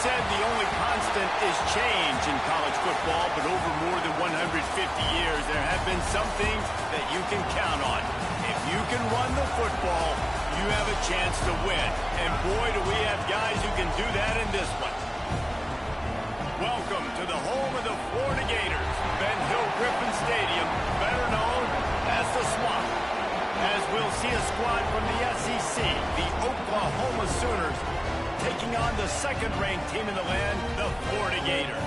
said the only constant is change in college football, but over more than 150 years, there have been some things that you can count on. If you can run the football, you have a chance to win. And boy, do we have guys who can do that in this one. Welcome to the home of the Florida Gators, Ben Hill Griffin Stadium, better known as the Swamp. As we'll see a squad from the SEC, the Oklahoma Sooners, taking on the second-ranked team in the land, the Florida Gators.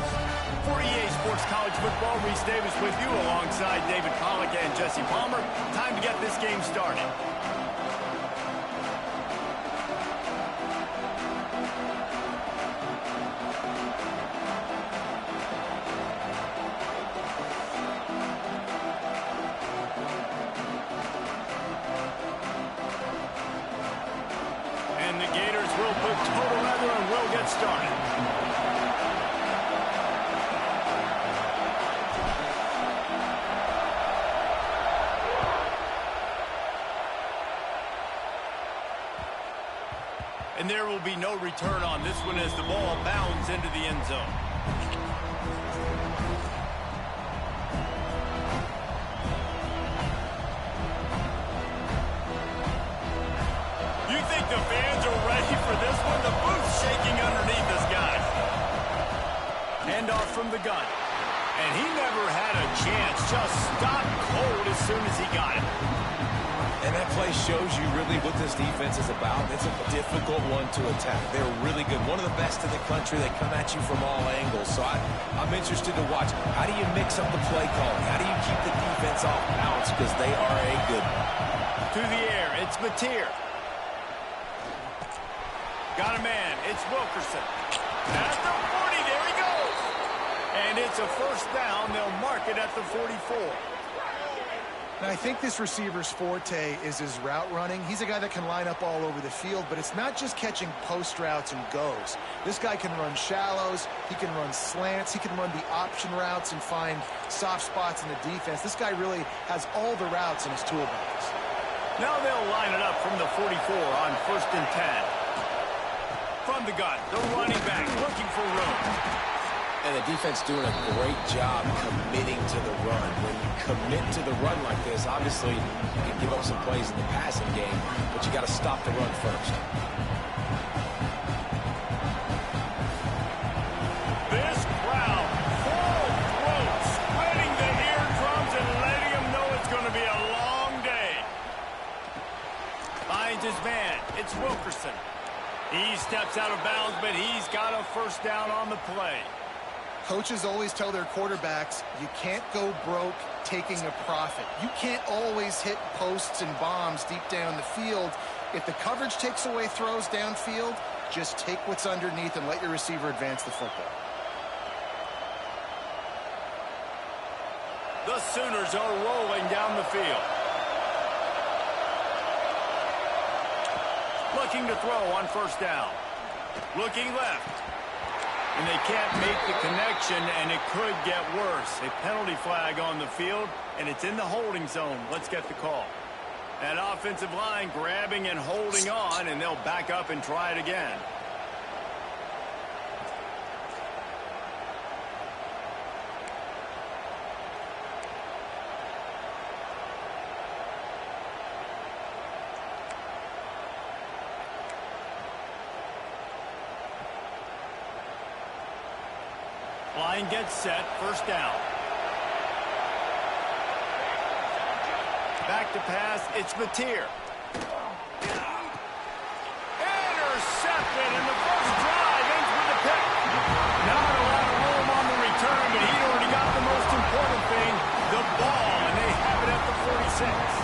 For EA Sports College Football, Reese Davis with you alongside David Pollack and Jesse Palmer. Time to get this game started. And the Gators will put total leather and will get started. And there will be no return on this one as the ball bounds into the end zone. You think the fans are ready for this one? The booth's shaking underneath us, guys. Handoff from the gun. And he never had a chance. Just stopped cold as soon as he got it. And that play shows you really what this defense is about. It's a difficult one to attack. They're really good. One of the best in the country. They come at you from all angles. So I'm interested to watch. How do you mix up the play calling? How do you keep the defense off balance? Because they are a good one. To the air, it's Mateer. Got a man. It's Wilkerson. At the 40, there he goes. And it's a first down. They'll mark it at the 44. Now, I think this receiver's forte is his route running. He's a guy that can line up all over the field, but it's not just catching post routes and goes. This guy can run shallows, he can run slants, he can run the option routes and find soft spots in the defense. This guy really has all the routes in his toolbox. Now they'll line it up from the 44 on 1st and 10. From the gun, the running back looking for room. And the defense doing a great job committing to the run. When you commit to the run like this, obviously you can give up some plays in the passing game, but you got to stop the run first. This crowd, full throat, spreading the eardrums and letting them know it's going to be a long day. Finds his man. It's Wilkerson. He steps out of bounds, but he's got a first down on the play. Coaches always tell their quarterbacks, you can't go broke taking a profit. You can't always hit posts and bombs deep down the field. If the coverage takes away throws downfield, just take what's underneath and let your receiver advance the football. The Sooners are rolling down the field. Looking to throw on first down. Looking left. And they can't make the connection, and it could get worse. A penalty flag on the field, and it's in the holding zone. Let's get the call. That offensive line grabbing and holding on, and they'll back up and try it again. Line gets set, first down. Back to pass, it's Mateer. Intercepted, and the first drive ends with a pick. Not a lot of room on the return, but he already got the most important thing, the ball, and they have it at the 46.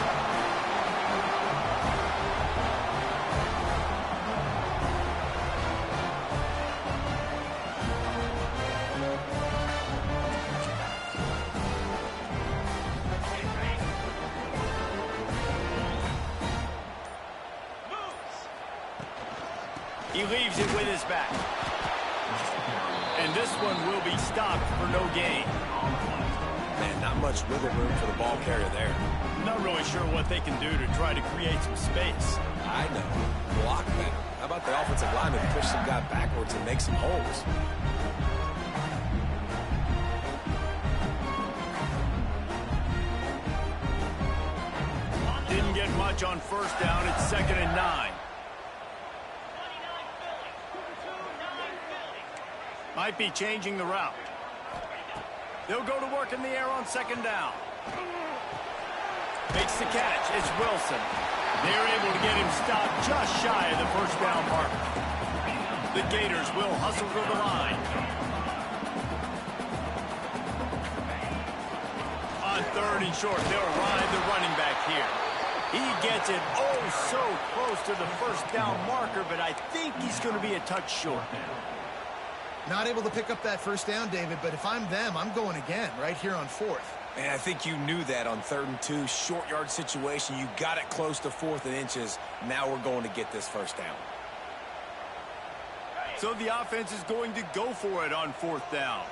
He leaves it with his back. And this one will be stopped for no gain. Man, not much wiggle room for the ball carrier there. Not really sure what they can do to try to create some space. I know. Block better. How about the offensive lineman push some guy backwards and make some holes? Didn't get much on first down. It's 2nd and 9. Might be changing the route. They'll go to work in the air on 2nd down. Makes the catch. It's Wilson. They're able to get him stopped just shy of the first down mark. The Gators will hustle to the line. On 3rd and short, they'll ride the running back here. He gets it oh so close to the first down marker, but I think he's going to be a touch short. Not able to pick up that first down, David, but if I'm them, I'm going again right here on 4th. Man, I think you knew that on 3rd and 2, short yard situation. You got it close to 4th and inches. Now we're going to get this first down. So the offense is going to go for it on 4th down.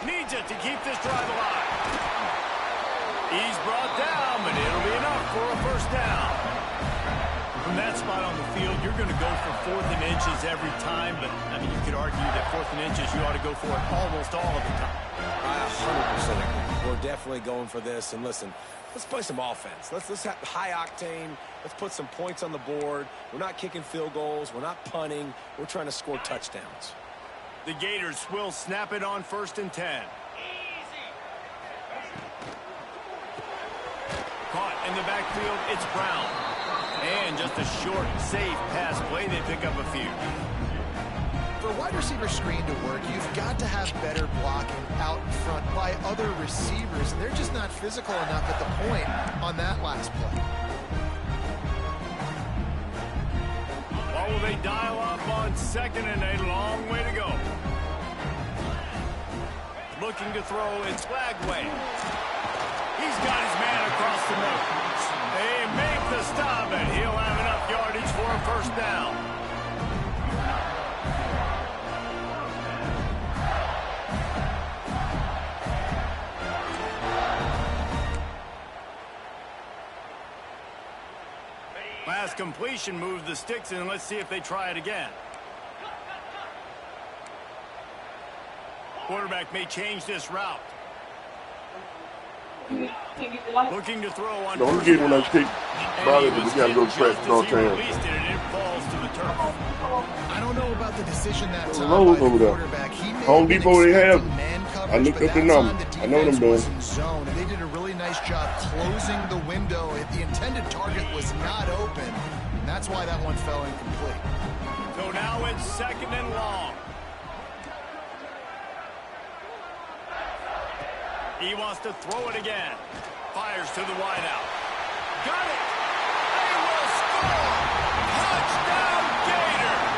Needs it to keep this drive alive. He's brought down, but it'll be enough for a first down. From that spot on the field, you're going to go for 4th and inches every time, but, I mean, you could argue that 4th and inches, you ought to go for it almost all of the time. I 100% agree. We're definitely going for this, and listen, let's play some offense. Let's have high octane. Let's put some points on the board. We're not kicking field goals. We're not punting. We're trying to score touchdowns. The Gators will snap it on 1st and 10. Caught in the backfield, it's Brown. And just a short, safe pass play. They pick up a few. For a wide receiver screen to work, you've got to have better blocking out in front by other receivers. They're just not physical enough at the point on that last play. Or will they dial up on 2nd and 8? Long way to go. Looking to throw, it's Flagway. He's got his man across the middle. They make the stop, and he'll have enough yardage for a first down. Last completion moves the sticks in. Let's see if they try it again. Quarterback may change this route. Looking to throw on Don't get when I kick ball it, but we gotta go track no chance. I don't know about the decision that time Lowe's by the over there. quarterback. He may Home have been Depot they have. expecting man coverage, I looked but up the that number. time the I know them defense doing. was in zone, and they did a really nice job closing the window. The intended target was not open, and that's why that one fell incomplete. So now it's 2nd and long. He wants to throw it again. Fires to the wideout. Got it! They will score! Touchdown, Gators!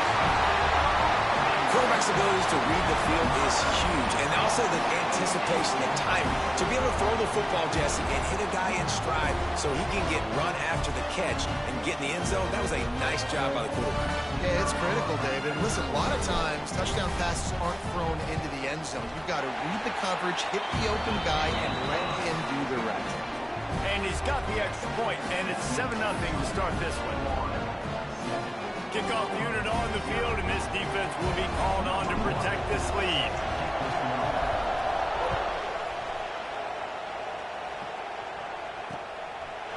Quarterback's abilities to read the field is huge, and also the anticipation, the timing. To be able to throw the football, Jesse, and hit a guy in stride so he can get run after the catch and get in the end zone, that was a nice job by the quarterback. Yeah, it's critical, David. Listen, a lot of times touchdown passes aren't thrown into the end zone. You've got to read the coverage, hit the open guy, and let him do the rest. And he's got the extra point, and it's 7-0 to start this one. Kickoff unit on the field, and this defense will be called on to protect this lead.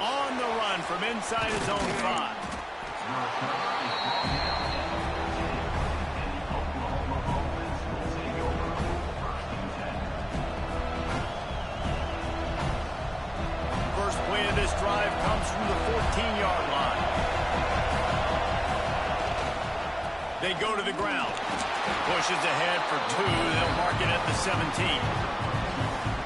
On the run from inside his own 5. First play of this drive comes from the 14-yard line. They go to the ground. Pushes ahead for 2. They'll mark it at the 17.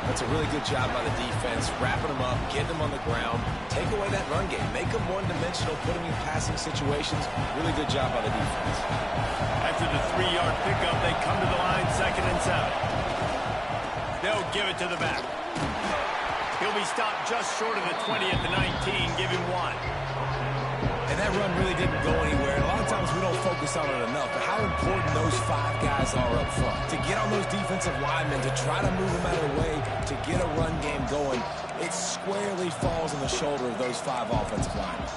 That's a really good job by the defense, wrapping them up, getting them on the ground, take away that run game, make them one-dimensional, put them in passing situations. Really good job by the defense. After the 3-yard pickup, they come to the line 2nd and 7. They'll give it to the back. He'll be stopped just short of the 20 at the 19. Give him 1. And that run really didn't go anywhere. And a lot of times we don't focus on it enough, but how important those 5 guys are up front. To get on those defensive linemen, to try to move them out of the way, to get a run game going, it squarely falls on the shoulder of those 5 offensive linemen.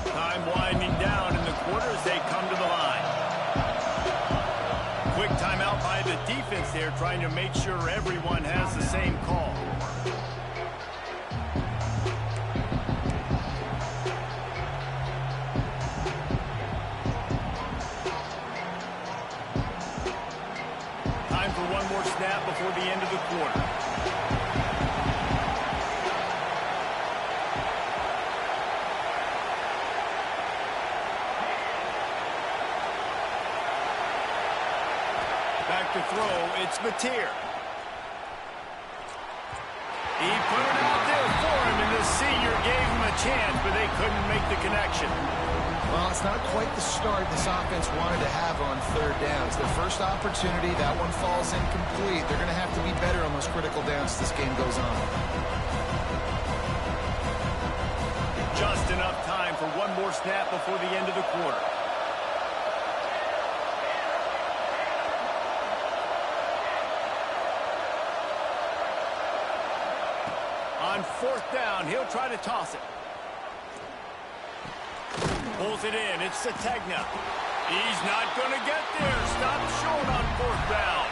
Time winding down in the quarter as they come to the line. Quick timeout by the defense there, trying to make sure everyone has the same call. Time for one more snap before the end of the quarter. Back to throw, it's Mateer. He put it out there for him, and the senior gave him a chance, but they couldn't make the connection. Well, it's not quite the start this offense wanted to have on 3rd downs. Their first opportunity, that one falls incomplete. They're going to have to be better on those critical downs as this game goes on. Just enough time for one more snap before the end of the quarter. On 4th down, he'll try to toss it. Pulls it in. It's Sategna. He's not going to get there. Stopped short on 4th down.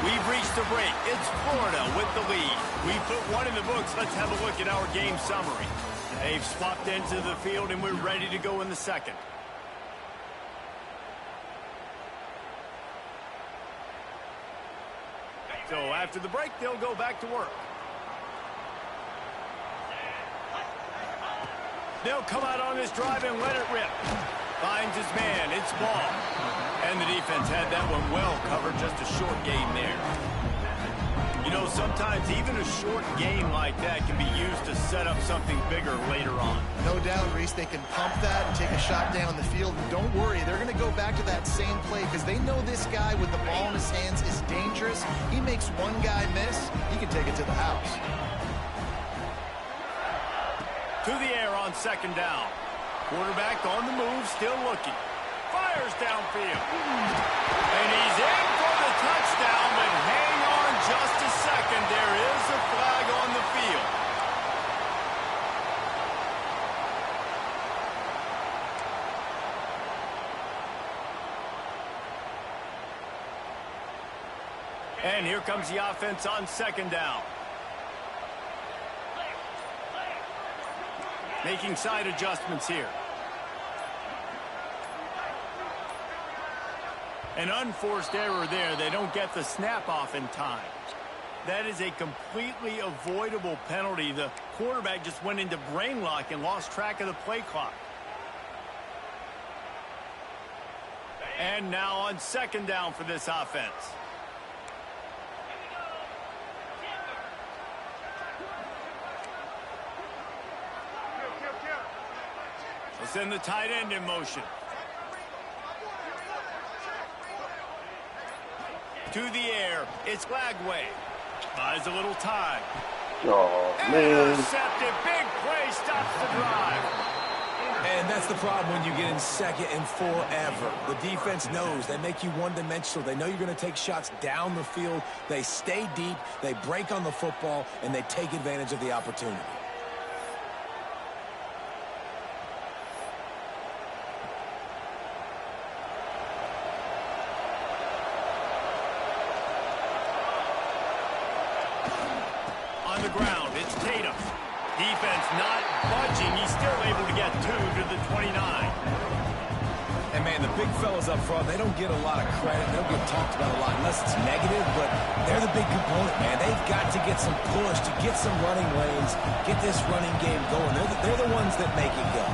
We've reached the break. It's Florida with the lead. We put one in the books. Let's have a look at our game summary. They've swapped into the field, and we're ready to go in the second. So after the break, they'll go back to work. They'll come out on this drive and let it rip. Finds his man. It's Ball. And the defense had that one well covered. Just a short gain there. You know, sometimes even a short gain like that can be used to set up something bigger later on. No doubt, Reese, they can pump that and take a shot down the field. And don't worry, they're going to go back to that same play because they know this guy with the ball in his hands is dangerous. He makes one guy miss, he can take it to the house. To the air on 2nd down. Quarterback on the move, still looking. Fires downfield. And he's in for the touchdown, but hang on just a second. There is a flag on the field. And here comes the offense on 2nd down. Making side adjustments here. An unforced error there. They don't get the snap off in time. That is a completely avoidable penalty. The quarterback just went into brain lock and lost track of the play clock. And now on 2nd down for this offense. Send the tight end in motion. To the air, it's Lagway. Buys a little time. Oh, man. Intercepted. Big play stops the drive. And that's the problem when you get in 2nd and forever. The defense knows. They make you one-dimensional. They know you're going to take shots down the field. They stay deep. They break on the football, and they take advantage of the opportunity. On the ground, it's Tatum. Defense not budging. He's still able to get 2 to the 29. And, man, the big fellas up front, they don't get a lot of credit. They don't get talked about a lot unless it's negative, but they're the big component, man. They've got to get some push, to get some running lanes, get this running game going. They're the ones that make it go.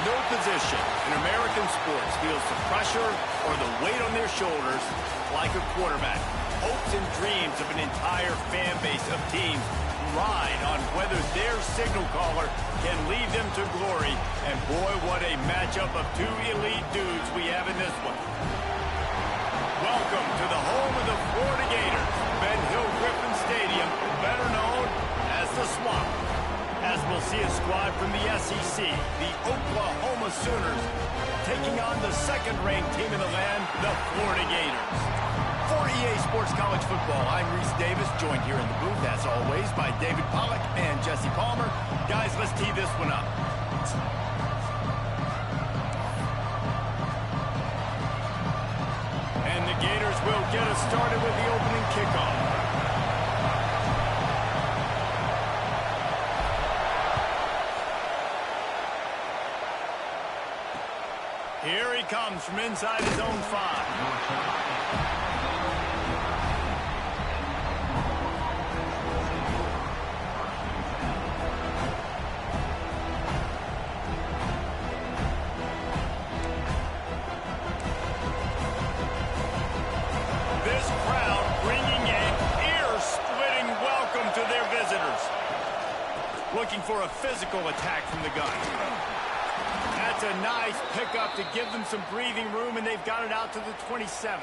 No position in American sports feels the pressure or the weight on their shoulders like a quarterback. Hopes and dreams of an entire fan base of teams ride on whether their signal caller can lead them to glory. And boy, what a matchup of two elite dudes we have in this one. Welcome to the home of the Florida Gators, Ben Hill Griffin Stadium, better known as the Swamp. As we'll see a squad from the SEC, the Oklahoma Sooners, taking on the second-ranked team in the land, the Florida Gators. For EA Sports College Football, I'm Reese Davis, joined here in the booth, as always, by David Pollack and Jesse Palmer. Guys, let's tee this one up. And the Gators will get us started with the opening kickoff. Here he comes from inside his own 5. This crowd bringing an ear-splitting welcome to their visitors. Looking for a physical attack from the gun. That's a nice pickup to give them some breathing room, and they've got it out to the 27.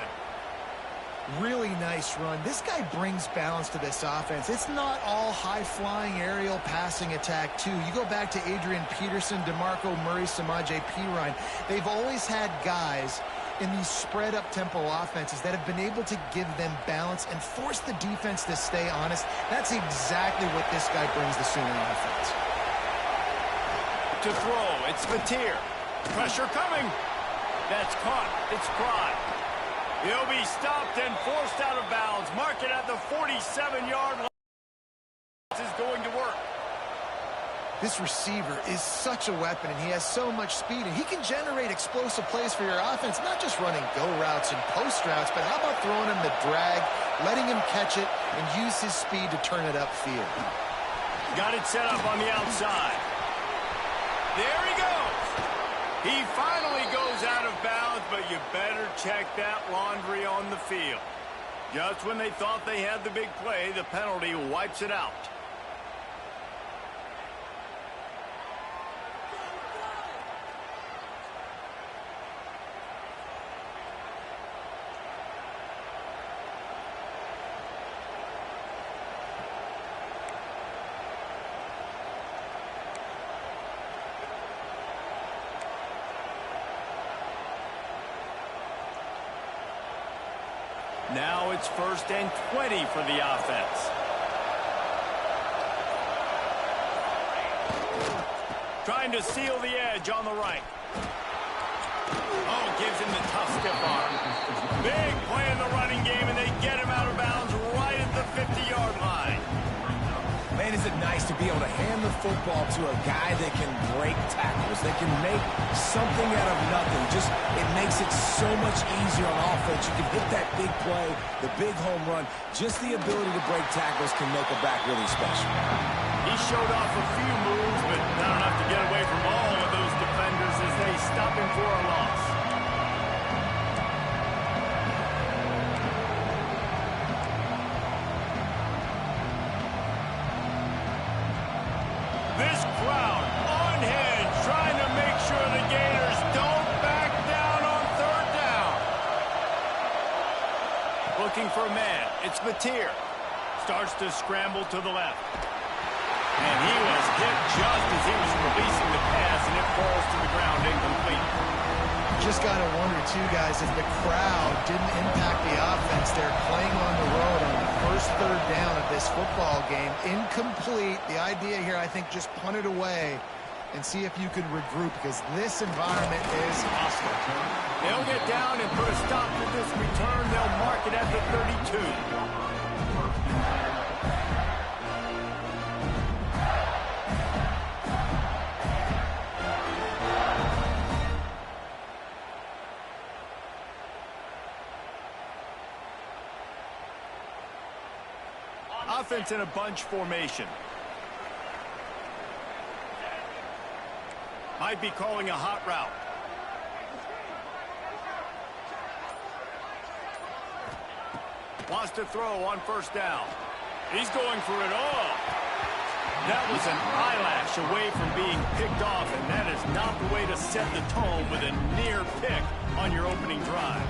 Really nice run. This guy brings balance to this offense. It's not all high-flying aerial passing attack, too. You go back to Adrian Peterson, DeMarco Murray, Samaje Perine. They've always had guys in these spread-up tempo offenses that have been able to give them balance and force the defense to stay honest. That's exactly what this guy brings the Sooner offense. To throw, it's Fatier. Pressure coming. That's caught. It's Pride. He'll be stopped and forced out of bounds. Mark it at the 47-yard line. This is going to work. This receiver is such a weapon, and he has so much speed, and he can generate explosive plays for your offense, not just running go routes and post routes, but how about throwing him the drag, letting him catch it, and use his speed to turn it upfield. Got it set up on the outside. There he goes. He finally goes out of bounds, but you better check that laundry on the field. Just when they thought they had the big play, the penalty wipes it out. Now it's 1st and 20 for the offense. Trying to seal the edge on the right. Oh, gives him the tough stiff arm. Big play in the running game, and they get him out of bounds right at the 50-yard line. Man, is it nice to be able to hand the football to a guy that can break tackles, that can make something out of nothing. Just, it makes it so much easier on offense. You can hit that big play, the big home run. Just the ability to break tackles can make a back really special. He showed off a few moves, but not enough to get away from all of those defenders as they stop him for a loss. This crowd on hand trying to make sure the Gators don't back down on 3rd down. Looking for a man. It's Fatier. Starts to scramble to the left. And he was hit just as he was releasing the pass, and it falls to the ground incomplete. Just got to wonder, too, guys, if the crowd didn't impact the offense. They're playing on the road on the first 3rd down of this football game. Incomplete. The idea here, I think, just punt it away and see if you can regroup, because this environment is hostile. They'll get down and put a stop to this return. They'll mark it at the 32. Offense in a bunch formation. Might be calling a hot route. Wants to throw on 1st down. He's going for it all. That was an eyelash away from being picked off, and that is not the way to set the tone with a near pick on your opening drive.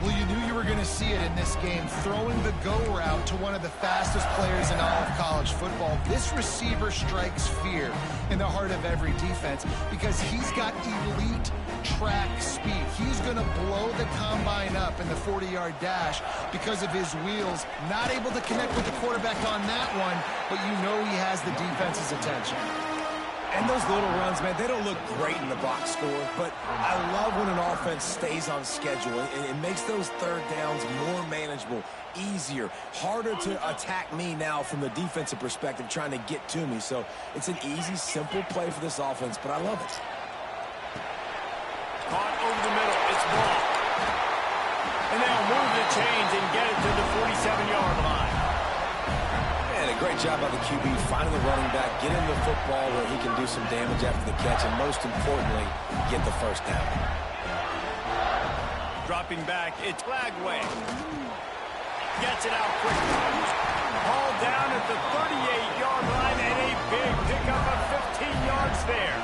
Well, you knew you were going to see it in this game, throwing the go route to one of the fastest players in all of college football. This receiver strikes fear in the heart of every defense because he's got elite track speed. He's going to blow the combine up in the 40-yard dash because of his wheels. Not able to connect with the quarterback on that one, but you know he has the defense's attention. And those little runs, man, they don't look great in the box score, but I love when an offense stays on schedule. It makes those 3rd downs more manageable, easier, harder to attack me now from the defensive perspective trying to get to me. So it's an easy, simple play for this offense, but I love it. Caught over the middle. It's ball. And they'll move the chains and get it to the 47-yard line. And a great job by the QB finding the running back, get him the football where he can do some damage after the catch, and most importantly, get the 1st down. Dropping back, it's Flagway. Gets it out quickly. Hauled down at the 38-yard line, and a big pickup of 15 yards there.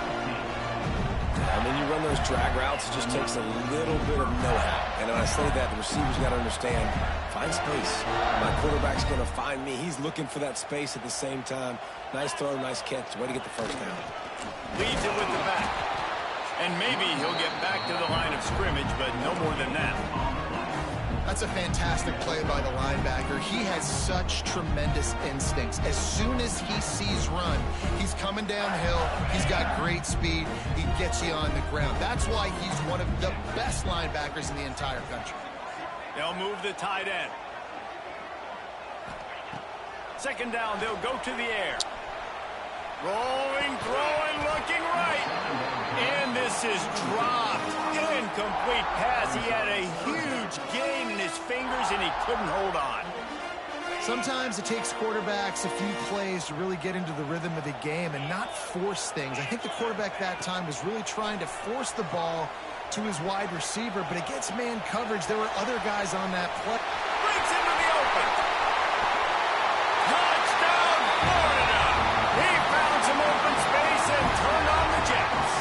And when you run those drag routes, it just takes a little bit of know-how. And when I say that, the receiver's got to understand, find space. My quarterback's going to find me. He's looking for that space at the same time. Nice throw, nice catch. Way to get the 1st down. Leads it with the back. And maybe he'll get back to the line of scrimmage, but no more than that. That's a fantastic play by the linebacker. He has such tremendous instincts. As soon as he sees run, he's coming downhill. He's got great speed. He gets you on the ground. That's why he's one of the best linebackers in the entire country. They'll move the tight end. Second down, they'll go to the air. Rolling, throwing, looking right. And this is dropped. Incomplete pass. He had a huge gain in his fingers, and he couldn't hold on. Sometimes it takes quarterbacks a few plays to really get into the rhythm of the game and not force things. I think the quarterback that time was really trying to force the ball to his wide receiver, but against man coverage, there were other guys on that play. Breaks into the open. Touchdown, Florida. He found some open space and turned on the Jets.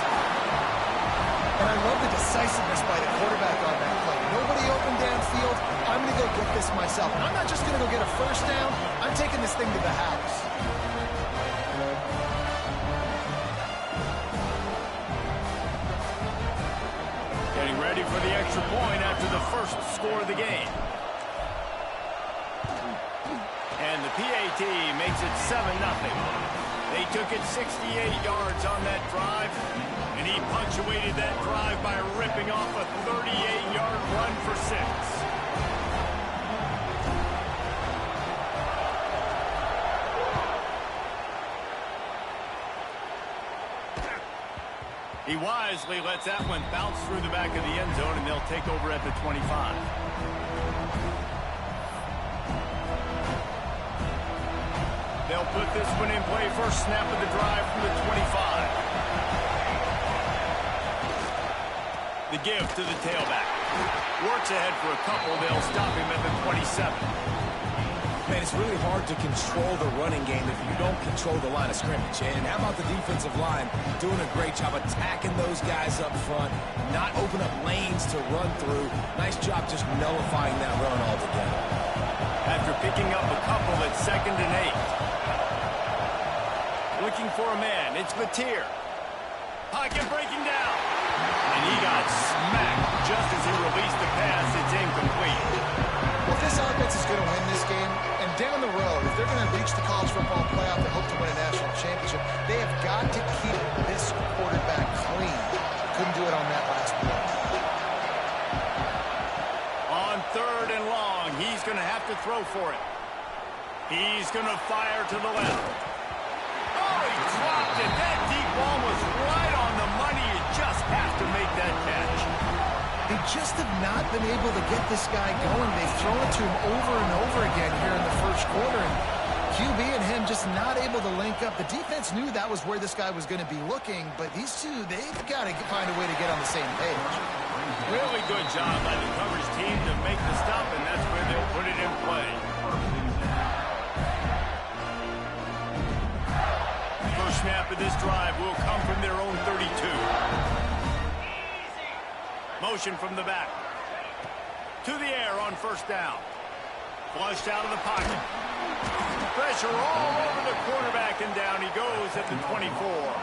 And I love the decisiveness by the quarterback on that play. Nobody open downfield. I'm going to go get this myself. And I'm not just going to go get a first down. I'm taking this thing to the house. Getting ready for the extra point after the first score of the game. And the PAT makes it 7-0. They took it 68 yards on that drive, and he punctuated that drive by ripping off a 38-yard run for 6. He wisely lets that one bounce through the back of the end zone, and they'll take over at the 25. They'll put this one in play. First snap of the drive from the 25. The give to the tailback. Works ahead for a couple. They'll stop him at the 27. Man, it's really hard to control the running game if you don't control the line of scrimmage. And how about the defensive line doing a great job attacking those guys up front, not open up lanes to run through. Nice job just nullifying that run altogether. After picking up a couple at 2nd and 8. Looking for a man. It's Mateer. Pocket breaking down. And he got smacked just as he released the pass. It's incomplete. Well, if this offense is going to win this game, and down the road, if they're going to reach the college football playoff and hope to win a national championship, they have got to keep this quarterback clean. Couldn't do it on that last play. On 3rd and long, he's going to have to throw for it. He's going to fire to the left. Oh, he dropped it. That deep ball was right on the money. You just have to make that catch. They just have not been able to get this guy going. They've thrown it to him over and over again here in the first quarter, and QB and him just not able to link up. The defense knew that was where this guy was going to be looking, but these two, they've got to find a way to get on the same page. Really good job by the coverage team to make the stop, and that's where they'll put it in play. First snap of this drive will come from their own 32. Motion from the back. To the air on first down. Flushed out of the pocket. Pressure all over the quarterback, and down he goes at the 24.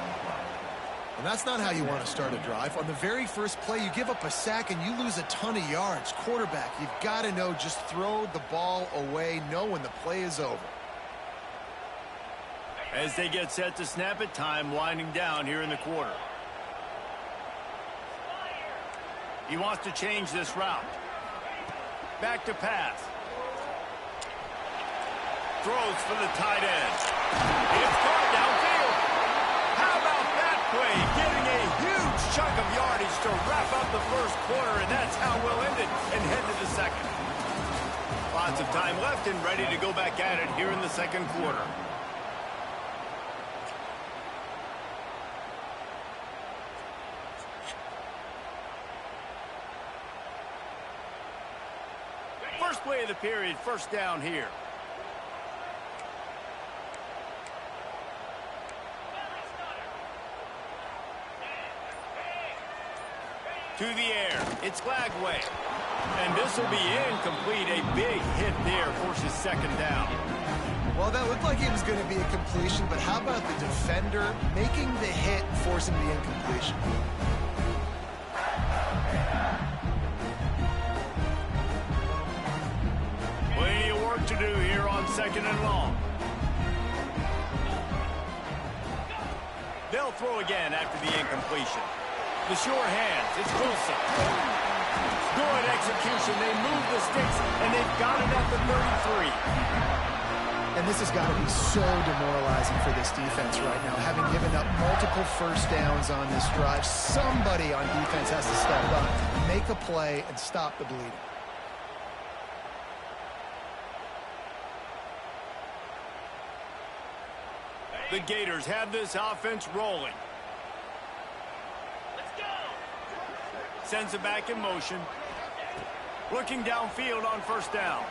And that's not how you want to start a drive. On the very first play, you give up a sack and you lose a ton of yards. Quarterback, you've got to know, just throw the ball away, know when the play is over. As they get set to snap it, time winding down here in the quarter. He wants to change this route. Back to pass. Throws for the tight end. It's caught downfield. How about that play? Getting a huge chunk of yardage to wrap up the first quarter, and that's how we'll end it and head to the second. Lots of time left and ready to go back at it here in the second quarter. First play of the period, first down here. To the air, it's Lagway. And this will be incomplete. A big hit there forces second down. Well, that looked like it was going to be a completion, but how about the defender making the hit and forcing the incompletion? work to do here on 2nd and long. They'll throw again after the incompletion. The sure hands. It's Wilson. Good execution. They move the sticks, and they've got it at the 33. And this has got to be so demoralizing for this defense right now, having given up multiple first downs on this drive. Somebody on defense has to step up, make a play, and stop the bleeding. The Gators have this offense rolling. Let's go. Sends it back in motion. Looking downfield on first down.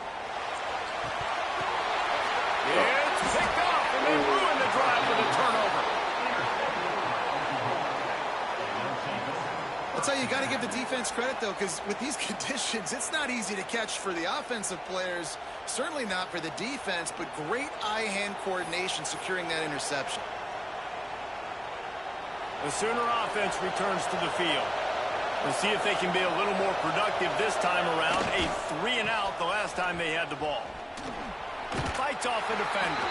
It's picked off, and they ruin the drive with a turnover. I'll tell you, you got to give the defense credit, though, because with these conditions, it's not easy to catch for the offensive players. Certainly not for the defense, but great eye-hand coordination securing that interception. The Sooner offense returns to the field. We'll see if they can be a little more productive this time around. A 3-and-out the last time they had the ball. Fights off a defender.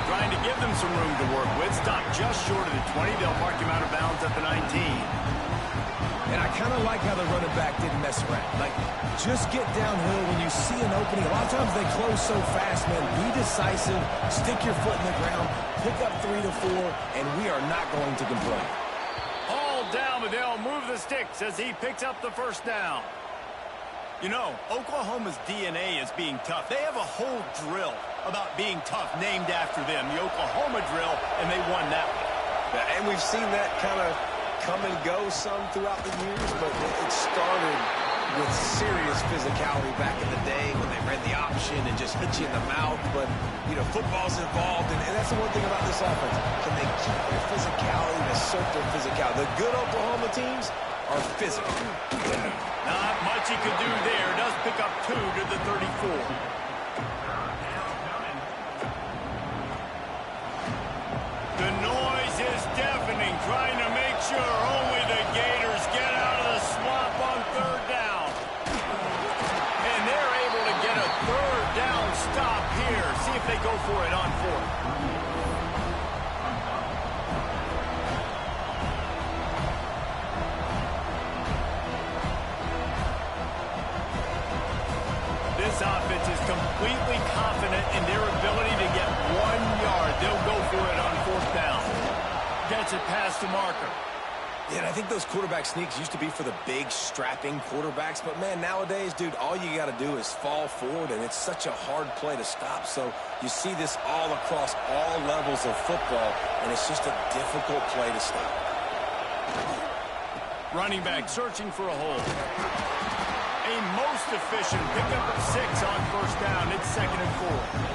Trying to give them some room to work with. Stopped just short of the 20. They'll mark him out of bounds at the 19. And I kind of like how the running back didn't mess around. Like, just get downhill when you see an opening. A lot of times they close so fast, man. Be decisive, stick your foot in the ground, pick up 3 to 4, and we are not going to complain. All down, but they'll move the sticks as he picks up the first down. You know, Oklahoma's DNA is being tough. They have a whole drill about being tough named after them, the Oklahoma drill, and they won that one. Yeah, and we've seen that kind of come and go some throughout the years, but it started with serious physicality back in the day when they ran the option and just hit you in the mouth. But, you know, football's involved, and that's the one thing about this offense. Can they keep their physicality and assert their physicality? The good Oklahoma teams are physical. Not much he could do there. Does pick up 2 to the 34. The noise is deafening, trying to make sure only the Gators get out of the swamp on 3rd down. And they're able to get a 3rd down stop here. See if they go for it on 4th. This offense is completely confident in their ability to get 1 yard. They'll go for it on 4th down. Gets it past the marker. Yeah, and I think those quarterback sneaks used to be for the big, strapping quarterbacks. But, man, nowadays, dude, all you got to do is fall forward, and it's such a hard play to stop. So you see this all across all levels of football, and it's just a difficult play to stop. Running back searching for a hole. A most efficient pickup of 6 on first down. It's 2nd and 4.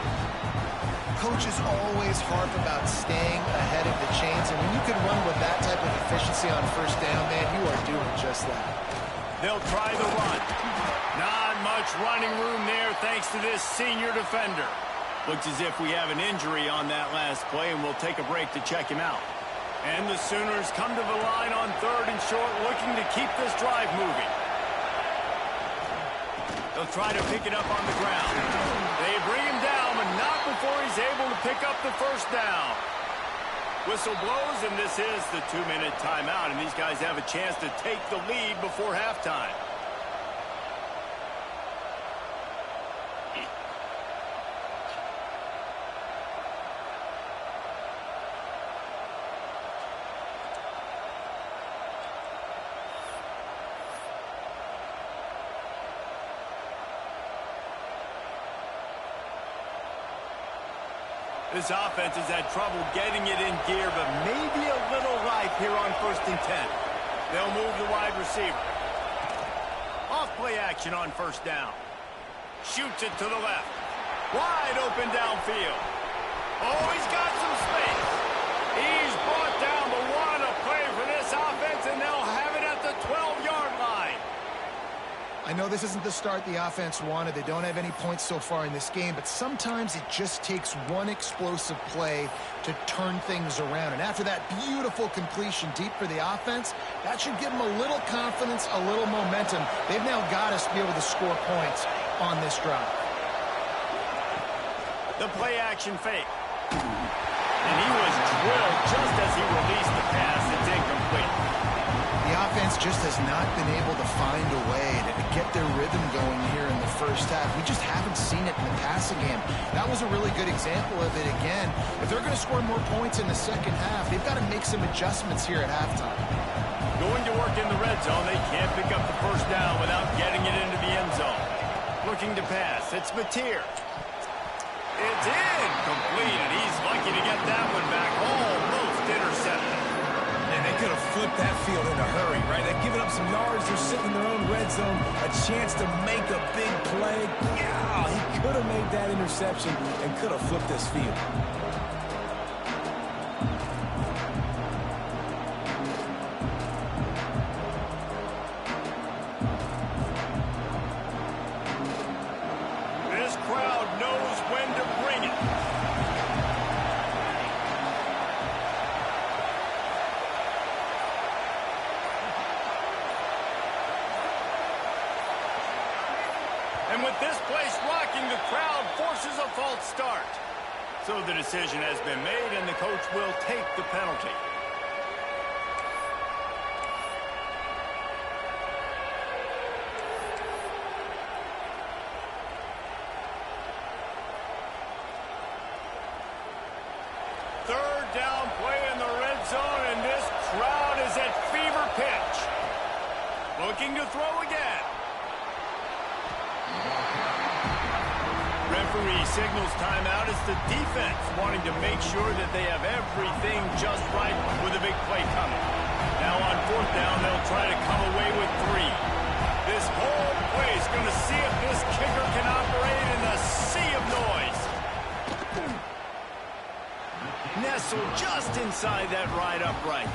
Coaches always harp about staying ahead of the chains, and when you can run with that type of efficiency on first down, man, you are doing just that. They'll try the run. Not much running room there thanks to this senior defender. Looks as if we have an injury on that last play, and we'll take a break to check him out. And the Sooners come to the line on 3rd and short, looking to keep this drive moving. They'll try to pick it up on the ground. They bring him down, but not before he's able to pick up the first down. Whistle blows, and this is the 2-minute timeout, and these guys have a chance to take the lead before halftime. This offense has had trouble getting it in gear, but maybe a little life here on 1st and 10. They'll move the wide receiver. Off play action on first down. Shoots it to the left. Wide open downfield. Oh, he's got some space. He's brought down, but what a play for this offense, and they'll have it at the 12-yard line. I know this isn't the start the offense wanted. They don't have any points so far in this game, but sometimes it just takes one explosive play to turn things around. And after that beautiful completion deep for the offense, that should give them a little confidence, a little momentum. They've now got us to be able to score points on this drive. The play action fake. And he was drilled just as he released the pass. It's incomplete. The offense just has not been able to find a way to get their rhythm going here in the first half. We just haven't seen it in the passing game. That was a really good example of it again. If they're going to score more points in the second half, they've got to make some adjustments here at halftime. Going to work in the red zone, they can't pick up the first down without getting it into the end zone. Looking to pass, it's Mateer. It's incomplete. He's lucky to get that one back. Almost intercepted. And they could have flipped that field in a hurry, right? They've given up some yards. They're sitting in their own red zone. A chance to make a big play. Yeah, he could have made that interception and could have flipped this field. This crowd knows when to bring it. And with this place rocking, the crowd forces a false start. So the decision has been made, and the coach will take the penalty. Third down play in the red zone, and this crowd is at fever pitch. Looking to throw again. Referee signals timeout. It's the defense wanting to make sure that they have everything just right with a big play coming. Now on fourth down, they'll try to come away with 3. This whole play is going to see if this kicker can operate in the sea of noise. Nestled just inside that right upright.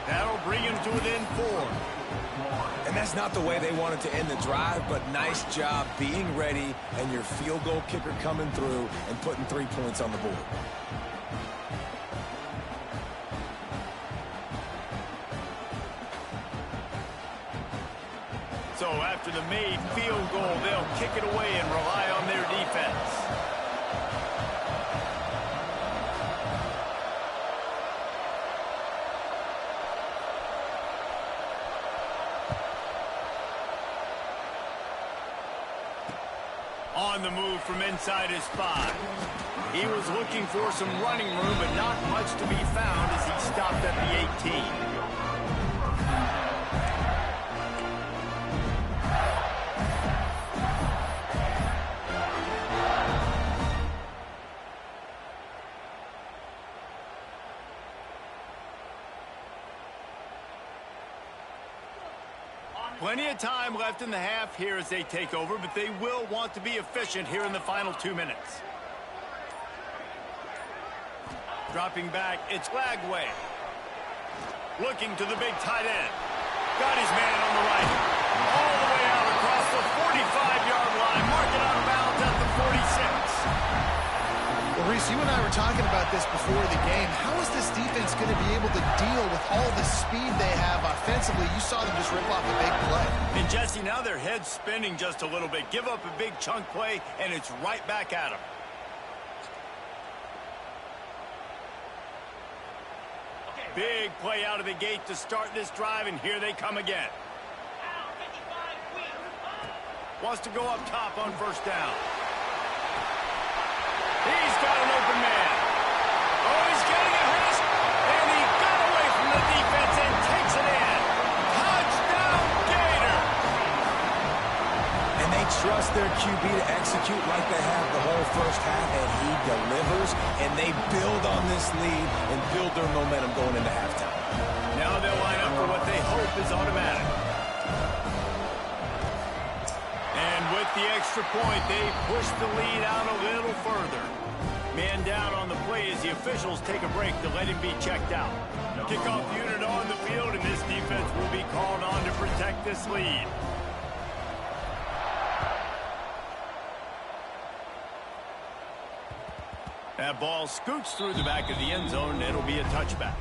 That'll bring him to within 4. And that's not the way they wanted to end the drive, but nice job being ready and your field goal kicker coming through and putting 3 points on the board. So after the made field goal, they'll kick it away and rely on their defense. On the move from inside his 5. He was looking for some running room, but not much to be found as he stopped at the 18. Plenty of time left in the half here as they take over, but they will want to be efficient here in the final 2 minutes. Dropping back, it's Lagway. Looking to the big tight end. Got his man on the right. All the way out across the 45-yard line. Mark it out of bounds at the 46. Well, Reese, you and I were talking about this before the game. How is this defense going to be able to deal with all the speed they have offensively? You saw them just rip off a big play. And Jesse, now their head's spinning just a little bit. Give up a big chunk play, and it's right back at them. Big play out of the gate to start this drive, and here they come again. Wants to go up top on first down. He's got an open man. Oh, he's getting a hit, and he got away from the defense and takes it in. Touchdown, Gator! And they trust their QB to execute like they have the whole first half, and he delivers, and they build on this lead and build their momentum going into halftime. Now they'll line up for what they hope is automatic. And with the extra point, they push the lead out a little further. Man down on the play as the officials take a break to let him be checked out. Kickoff unit on the field, and this defense will be called on to protect this lead. That ball scoots through the back of the end zone, and it'll be a touchback.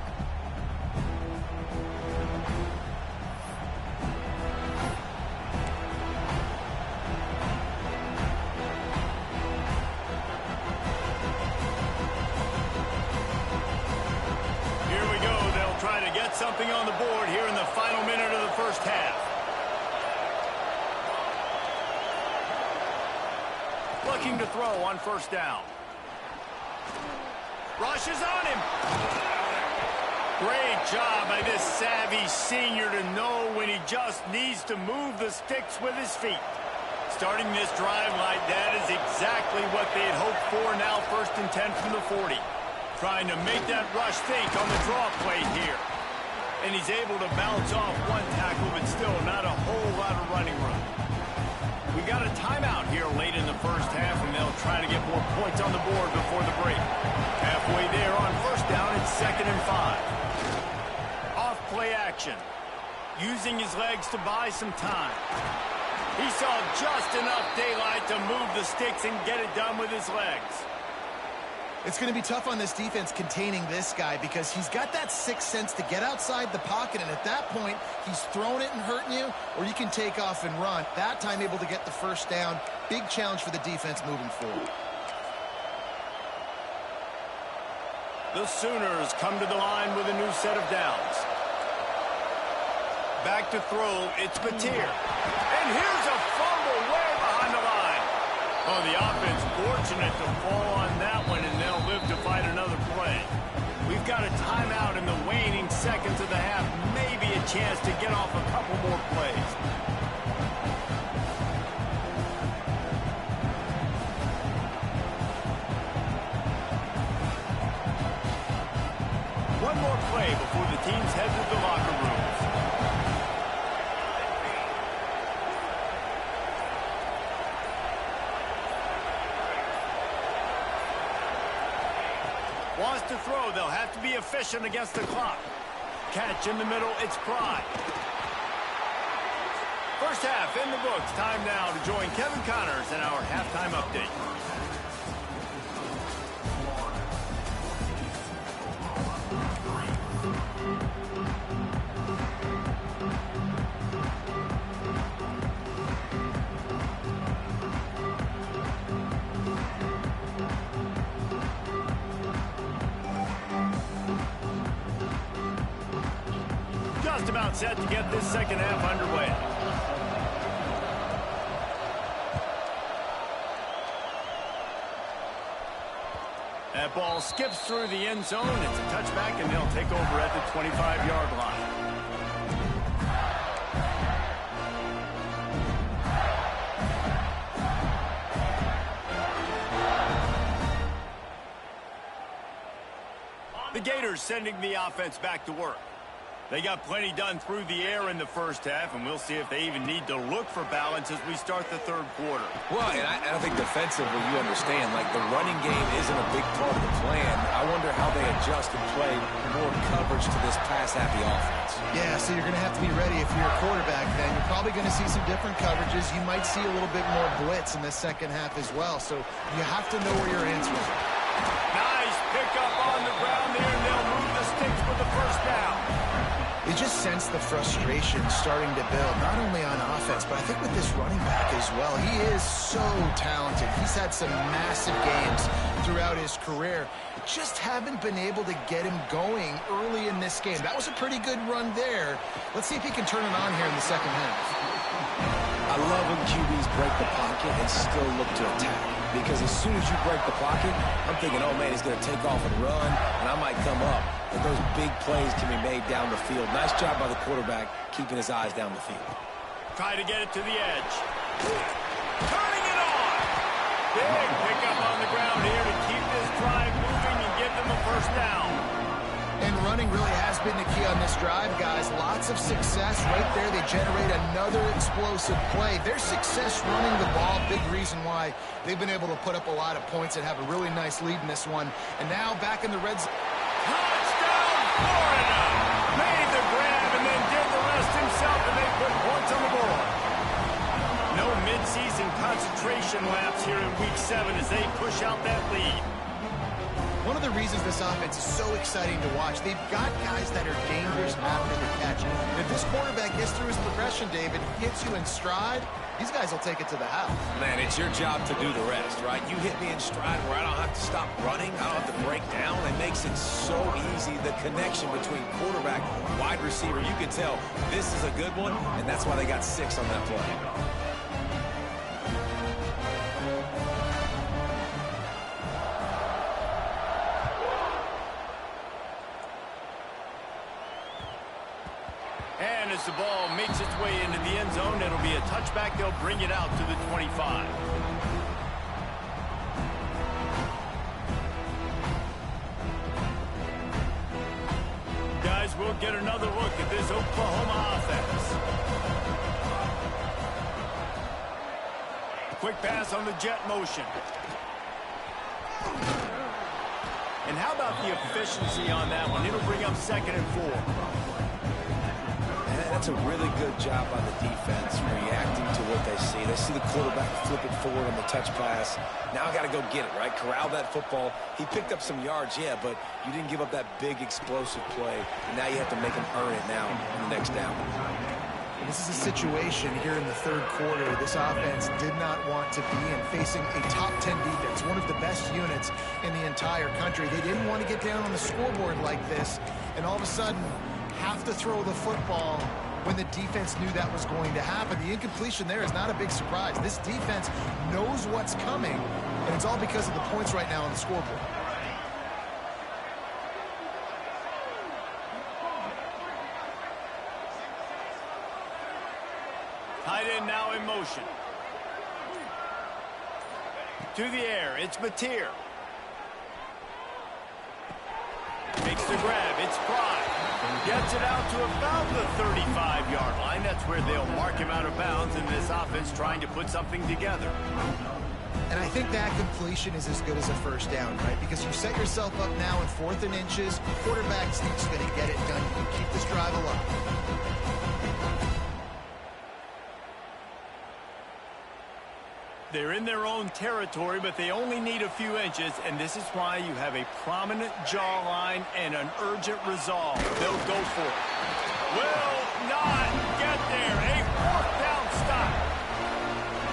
Nothing on the board here in the final minute of the first half. Looking to throw on first down. Rushes on him. Great job by this savvy senior to know when he just needs to move the sticks with his feet. Starting this drive like that is exactly what they had hoped for. Now 1st and 10 from the 40. Trying to make that rush think on the draw play here. And he's able to bounce off one tackle, but still not a whole lot of running room. We got a timeout here late in the first half, and they'll try to get more points on the board before the break. Halfway there on first down, it's 2nd and 5. Off play action. Using his legs to buy some time. He saw just enough daylight to move the sticks and get it done with his legs. It's going to be tough on this defense containing this guy because he's got that sixth sense to get outside the pocket, and at that point, he's throwing it and hurting you, or you can take off and run. That time able to get the first down. Big challenge for the defense moving forward. The Sooners come to the line with a new set of downs. Back to throw, it's Batir. And here's a fumble way behind the line. Oh, the offense fortunate to fall on that one, and they'll live to fight another play. We've got a timeout in the waning seconds of the half. Maybe a chance to get off a couple more plays. One more play before the teams head to the locker rooms. Wants to throw. They'll have to be efficient against the clock. Catch in the middle. It's Pride. First half in the books. Time now to join Kevin Connors in our halftime update. Just about set to get this second half underway. That ball skips through the end zone. It's a touchback, and they'll take over at the 25-yard line. The Gators sending the offense back to work. They got plenty done through the air in the first half, and we'll see if they even need to look for balance as we start the third quarter. Well, and I think defensively, you understand, like the running game isn't a big part of the plan. I wonder how they adjust and play more coverage to this pass-happy offense. Yeah, so you're going to have to be ready if you're a quarterback then. You're probably going to see some different coverages. You might see a little bit more blitz in the second half as well, so you have to know where your answers are. Nice pickup on the ground there, and they'll move the sticks with the first down. You just sense the frustration starting to build, not only on offense, but I think with this running back as well. He is so talented. He's had some massive games throughout his career. Just haven't been able to get him going early in this game. That was a pretty good run there. Let's see if he can turn it on here in the second half. I love when QBs break the pocket and still look to attack. Because as soon as you break the pocket, I'm thinking, oh, man, he's going to take off and run, and I might come up. But those big plays can be made down the field. Nice job by the quarterback keeping his eyes down the field. Try to get it to the edge. Turning it on. Big pickup on the ground here to keep this drive moving and give them a first down. And running really has been the key on this drive, guys. Lots of success right there. They generate another explosive play. Their success running the ball, big reason why they've been able to put up a lot of points and have a really nice lead in this one. And now back in the red zone. Touchdown, Florida! Made the grab and then did the rest himself, and they put points on the board. No midseason concentration laps here in Week 7 as they push out that lead. One of the reasons this offense is so exciting to watch, they've got guys that are dangerous after the catch. And if this quarterback gets through his progression, David, hits you in stride, these guys will take it to the house. Man, it's your job to do the rest, right? You hit me in stride where I don't have to stop running. I don't have to break down. It makes it so easy. The connection between quarterback, wide receiver, you can tell this is a good one, and that's why they got 6 on that play. And as the ball makes its way into the end zone, it'll be a touchback. They'll bring it out to the 25. Guys, we'll get another look at this Oklahoma offense. Quick pass on the jet motion. And how about the efficiency on that one? It'll bring up 2nd and 4. That's a really good job by the defense, reacting to what they see. They see the quarterback flip it forward on the touch pass. Now I got to go get it, right? Corral that football. He picked up some yards, yeah, but you didn't give up that big explosive play. Now you have to make him earn it now in the next down. This is a situation here in the 3rd quarter this offense did not want to be in, facing a top 10 defense, one of the best units in the entire country. They didn't want to get down on the scoreboard like this, and all of a sudden have to throw the football when the defense knew that was going to happen. The incompletion there is not a big surprise. This defense knows what's coming, and it's all because of the points right now on the scoreboard. Tight end now in motion. To the air, it's Mateer. Makes the grab, it's Pride. Gets it out to about the 35-yard line. That's where they'll mark him out of bounds in this offense trying to put something together. And I think that completion is as good as a first down, right? Because you set yourself up now in 4th and inches. Quarterback sneak's going to get it done. You can keep this drive alive. They're in their own territory, but they only need a few inches, and this is why you have a prominent jawline and an urgent resolve. They'll go for it. Will not get there. A 4th down stop.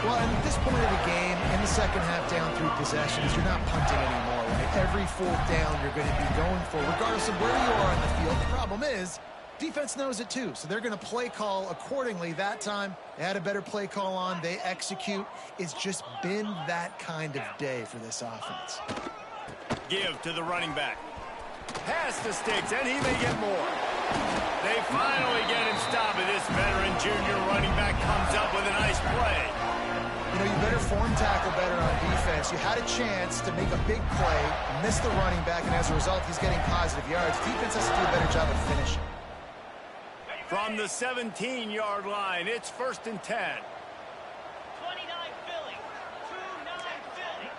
Well, and at this point of the game, in the second half down 3 possessions, you're not punting anymore, right? Every 4th down you're going to be going for, regardless of where you are on the field. The problem is, defense knows it too, so they're going to play call accordingly. That time, they had a better play call on. They execute. It's just been that kind of day for this offense. Give to the running back. Pass to Sticks, and he may get more. They finally get him stopped, and this veteran junior running back comes up with a nice play. You know, you better form tackle better on defense. You had a chance to make a big play, miss the running back, and as a result, he's getting positive yards. Defense has to do a better job of finishing. From the 17-yard line, it's 1st and 10. 29 Philly. 29 Philly.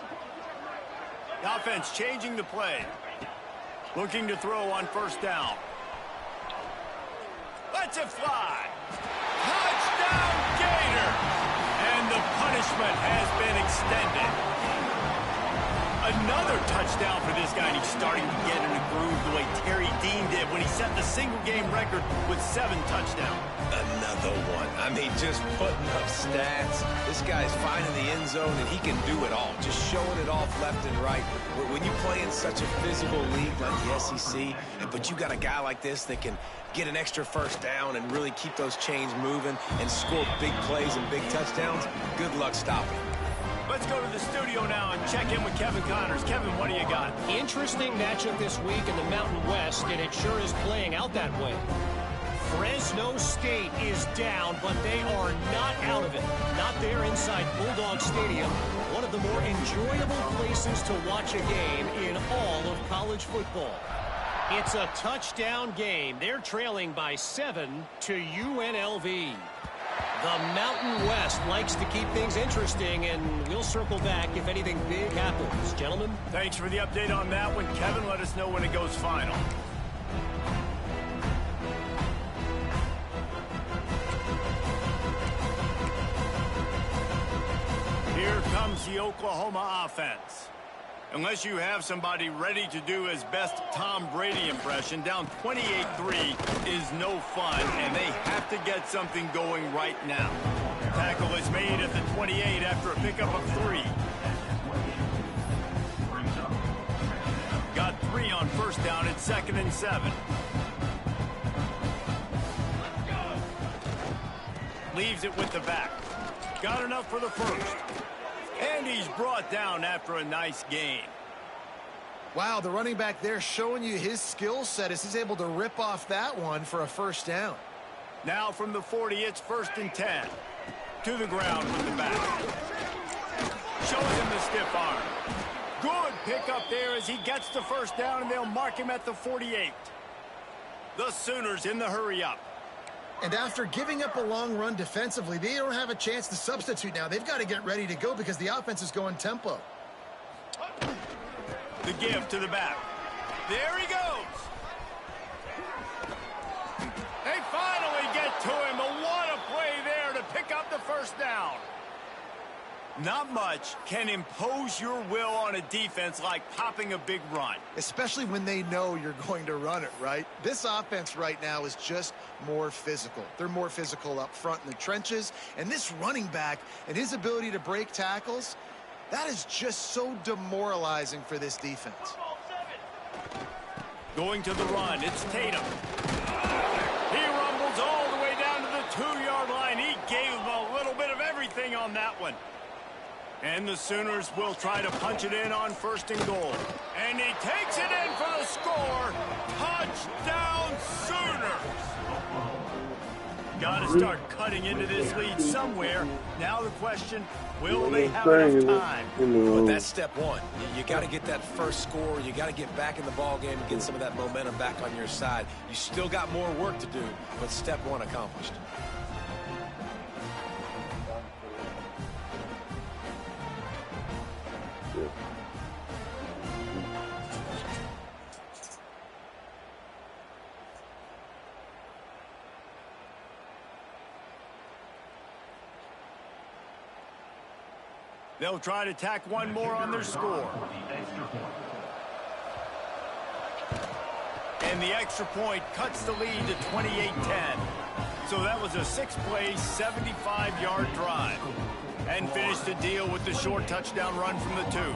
The offense changing the play. Looking to throw on 1st down. Lets it fly. Touchdown, Gator. And the punishment has been extended. Another touchdown for this guy, and he's starting to get in a groove the way Terry Dean did when he set the single-game record with 7 touchdowns. Another one. I mean, just putting up stats. This guy's finding the end zone, and he can do it all. Just showing it off left and right. When you play in such a physical league like the SEC, but you got a guy like this that can get an extra 1st down and really keep those chains moving and score big plays and big touchdowns, good luck stopping. Let's go to the studio now and check in with Kevin Connors. Kevin, what do you got? Interesting matchup this week in the Mountain West, and it sure is playing out that way. Fresno State is down, but they are not out of it. Not there inside Bulldog Stadium, one of the more enjoyable places to watch a game in all of college football. It's a touchdown game. They're trailing by 7 to UNLV. The Mountain West likes to keep things interesting, and we'll circle back if anything big happens. Gentlemen? Thanks for the update on that one. Kevin, let us know when it goes final. Here comes the Oklahoma offense. Unless you have somebody ready to do his best Tom Brady impression, down 28-3 is no fun, and they have to get something going right now. tackle is made at the 28 after a pickup of 3. Got 3 on first down at 2nd and 7. Leaves it with the back. Got enough for the first. And he's brought down after a nice gain. Wow, the running back there showing you his skill set as he's able to rip off that one for a first down. Now from the 40, it's 1st and 10. To the ground with the back. Shows him the stiff arm. Good pickup there as he gets the first down, and they'll mark him at the 48. The Sooners in the hurry up. And after giving up a long run defensively, they don't have a chance to substitute now. They've got to get ready to go because the offense is going tempo. The give to the back. There he goes. They finally get to him. But what a play there to pick up the first down. Not much can impose your will on a defense like popping a big run. Especially when they know you're going to run it, right? This offense right now is just more physical. They're more physical up front in the trenches. And this running back and his ability to break tackles, that is just so demoralizing for this defense. Going to the run, it's Tatum. He rumbles all the way down to the 2-yard line. He gave him a little bit of everything on that one. And the Sooners will try to punch it in on 1st and goal. And he takes it in for the score. Touchdown, Sooners! Got to start cutting into this lead somewhere. Now the question, will they have enough time? But that's step one. You got to get that first score. You got to get back in the ball game and get some of that momentum back on your side. You still got more work to do, but step one accomplished. They'll try to tack one more on their score. And the extra point cuts the lead to 28-10. So that was a 6-play, 75-yard drive. And finished the deal with the short touchdown run from the 2.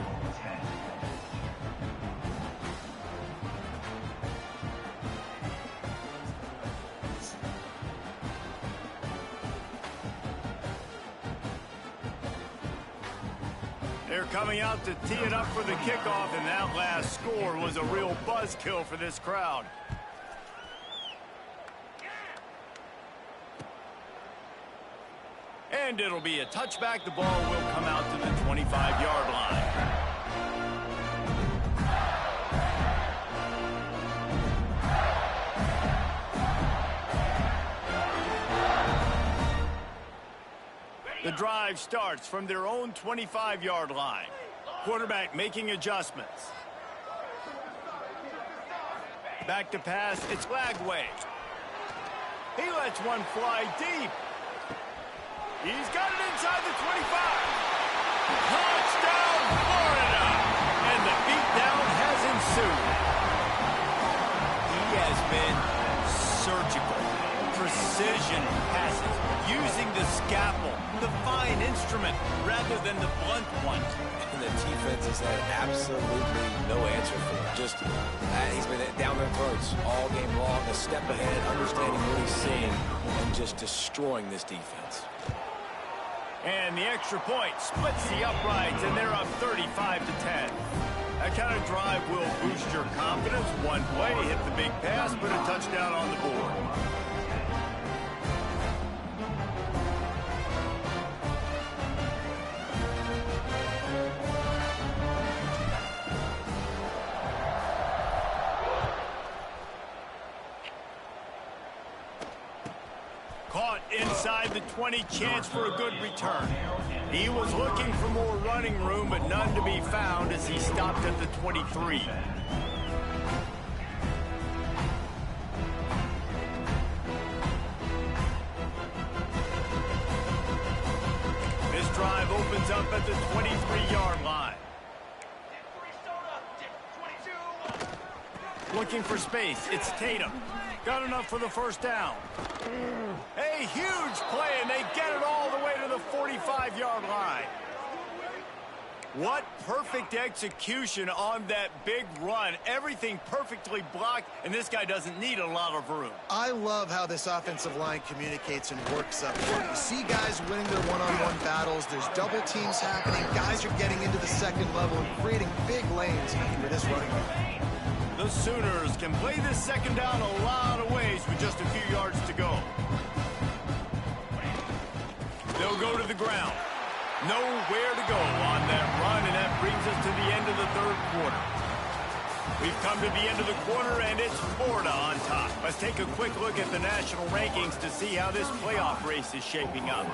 They're coming out to tee it up for the kickoff, and that last score was a real buzzkill for this crowd. And it'll be a touchback. The ball will come out to the 25-yard line. The drive starts from their own 25-yard line. Quarterback making adjustments. Back to pass, it's Lagway. He lets one fly deep. He's got it inside the 25. Touchdown, Florida! And the beatdown has ensued. He has been surgical. Precision passes, using the scalpel, the fine instrument, rather than the blunt one. And the defense has had absolutely no answer for it. Just, he's been down their throats all game long, a step ahead, understanding what he's seeing, and just destroying this defense. And the extra point splits the uprights, and they're up 35-10. That kind of drive will boost your confidence. One play, hit the big pass, put a touchdown on the board. Caught inside the 20, chance for a good return. He was looking for more running room, but none to be found as he stopped at the 23. This drive opens up at the 23-yard line. Looking for space, it's Tatum. Got enough for the first down. A huge play, and they get it all the way to the the 45-yard line. What perfect execution on that big run. Everything perfectly blocked, and this guy doesn't need a lot of room. I love how this offensive line communicates and works up front. You see guys winning their one-on-one battles. There's double teams happening. Guys are getting into the second level and creating big lanes for this running back. The Sooners can play this second down a lot of ways with just a few yards to go. They'll go to the ground. Nowhere to go on that run, and that brings us to the end of the third quarter. We've come to the end of the quarter, and it's Florida on top. Let's take a quick look at the national rankings to see how this playoff race is shaping up.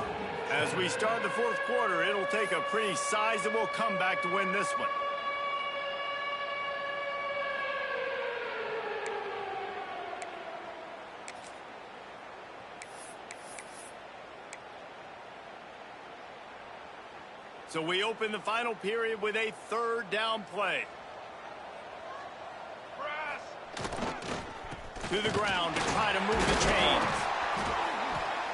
As we start the fourth quarter, it'll take a pretty sizable comeback to win this one. So we open the final period with a third down play. To the ground to try to move the chains.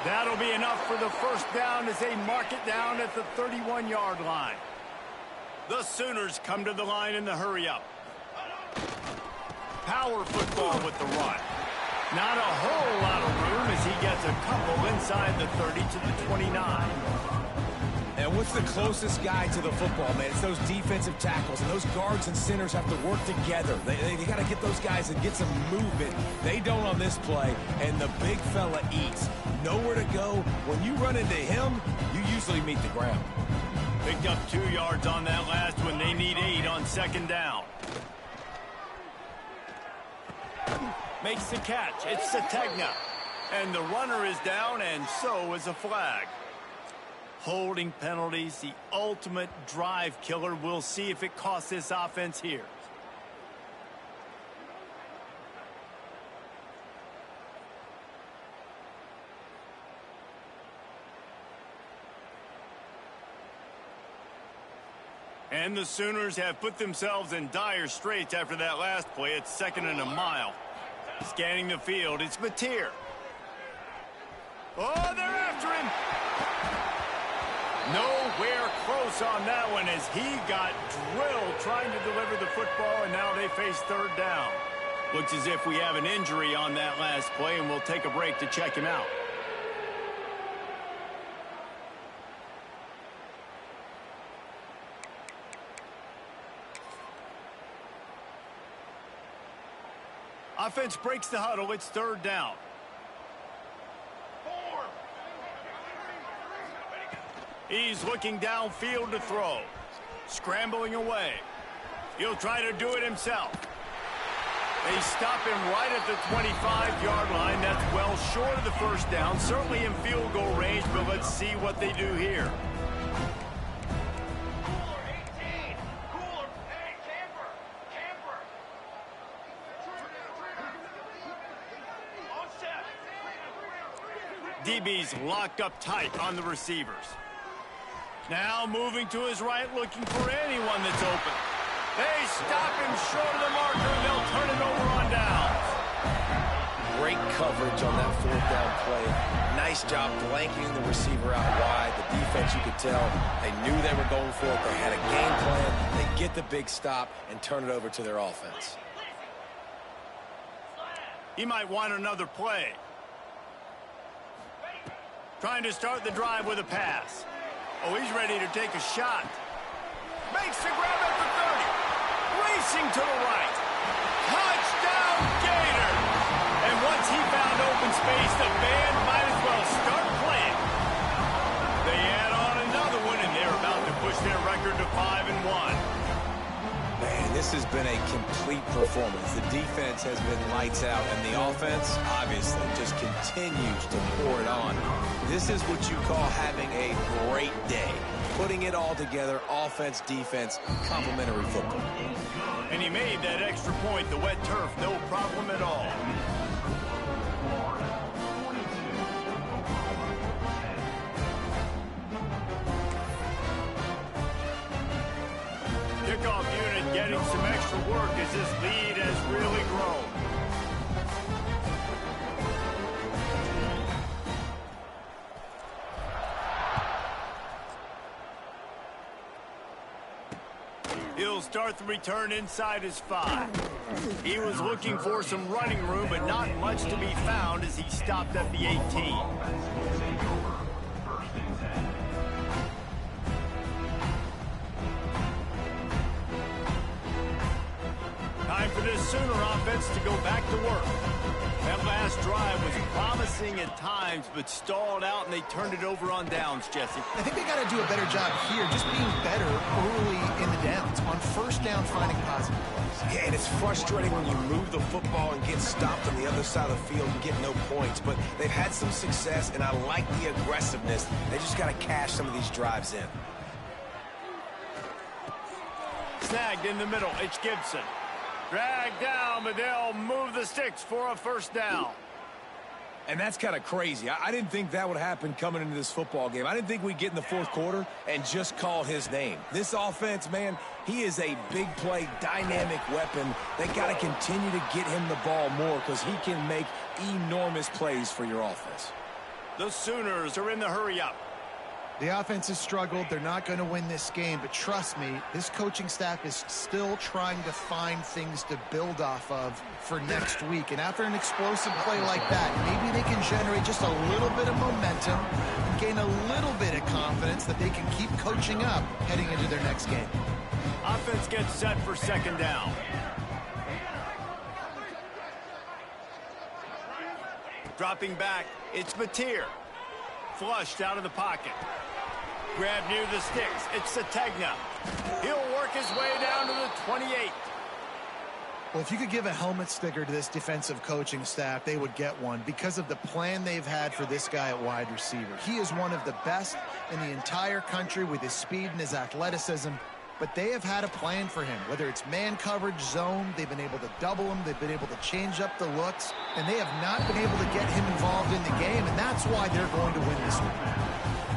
That'll be enough for the first down as they mark it down at the 31-yard line. The Sooners come to the line in the hurry-up. Power football with the run. Not a whole lot of room as he gets a couple inside the 30 to the 29. And what's the closest guy to the football, man? It's those defensive tackles, and those guards and centers have to work together. They got to get those guys and get some movement. They don't on this play, and the big fella eats. Nowhere to go. When you run into him, you usually meet the ground. Picked up 2 yards on that last one. They need 8 on second down. Makes the catch. It's Sategna. And the runner is down, and so is a flag. Holding penalties, the ultimate drive killer. We'll see if it costs this offense here. And the Sooners have put themselves in dire straits after that last play. It's second and a mile. Scanning the field, it's Mateer. Oh, they're after him. Nowhere close on that one as he got drilled trying to deliver the football, and now they face third down. Looks as if we have an injury on that last play, and we'll take a break to check him out. Offense breaks the huddle. It's third down. He's looking downfield to throw. Scrambling away. He'll try to do it himself. They stop him right at the 25-yard line. That's well short of the first down. Certainly in field goal range, but let's see what they do here. DB's locked up tight on the receivers. Now moving to his right, looking for anyone that's open. They stop him short of the marker, and they'll turn it over on downs. Great coverage on that fourth down play. Nice job blanking the receiver out wide. The defense, you could tell, they knew they were going for it. They had a game plan. They get the big stop and turn it over to their offense. He might want another play. Trying to start the drive with a pass. Oh, he's ready to take a shot. Makes the grab at the 30. Racing to the right. Touchdown, Gators! And once he found open space, the band might as well start playing. They add on another one, and they're about to push their record to 5-1. Man, this has been a complete performance. The defense has been lights out, and the offense, obviously, just continues to pour it on. This is what you call having a great day. Putting it all together, offense, defense, complementary football. And he made that extra point, the wet turf, no problem at all. Kickoff unit getting some extra work as this lead has really grown. start the return inside his 5. He was looking for some running room, but not much to be found as he stopped at the 18. Time for this Sooner offense to go back to work. That last drive was promising at times, but stalled out, and they turned it over on downs, Jesse. I think they got to do a better job here, just being better early in the downs. On first down, finding positive plays. Yeah, and it's frustrating when you move the football and get stopped on the other side of the field and get no points. But they've had some success, and I like the aggressiveness. They just got to cash some of these drives in. Snagged in the middle. It's Gibson. Dragged down, but they'll move the sticks for a first down. And that's kind of crazy. I didn't think that would happen coming into this football game. I didn't think we'd get in the fourth quarter and just call his name. This offense, man, he is a big play, dynamic weapon. They got to continue to get him the ball more because he can make enormous plays for your offense. The Sooners are in the hurry-up. The offense has struggled. They're not going to win this game, but trust me, this coaching staff is still trying to find things to build off of for next week. And after an explosive play like that, maybe they can generate just a little bit of momentum and gain a little bit of confidence that they can keep coaching up heading into their next game. Offense gets set for second down. Dropping back, it's Mateer. Flushed out of the pocket. Grabbed near the sticks. It's Sategna. He'll work his way down to the 28. Well, if you could give a helmet sticker to this defensive coaching staff, they would get one because of the plan they've had for this guy at wide receiver. He is one of the best in the entire country with his speed and his athleticism, but they have had a plan for him. Whether it's man coverage, zone, they've been able to double him, they've been able to change up the looks, and they have not been able to get him involved in the game, and that's why they're going to win this week.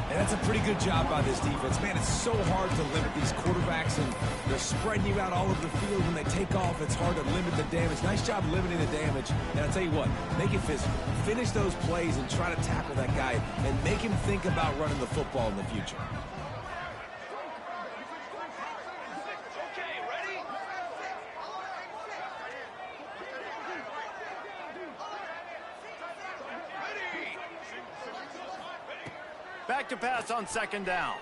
And that's a pretty good job by this defense. Man, it's so hard to limit these quarterbacks, and they're spreading you out all over the field. When they take off, it's hard to limit the damage. Nice job limiting the damage. And I'll tell you what, make it physical. Finish those plays and try to tackle that guy and make him think about running the football in the future. Back to pass on second down.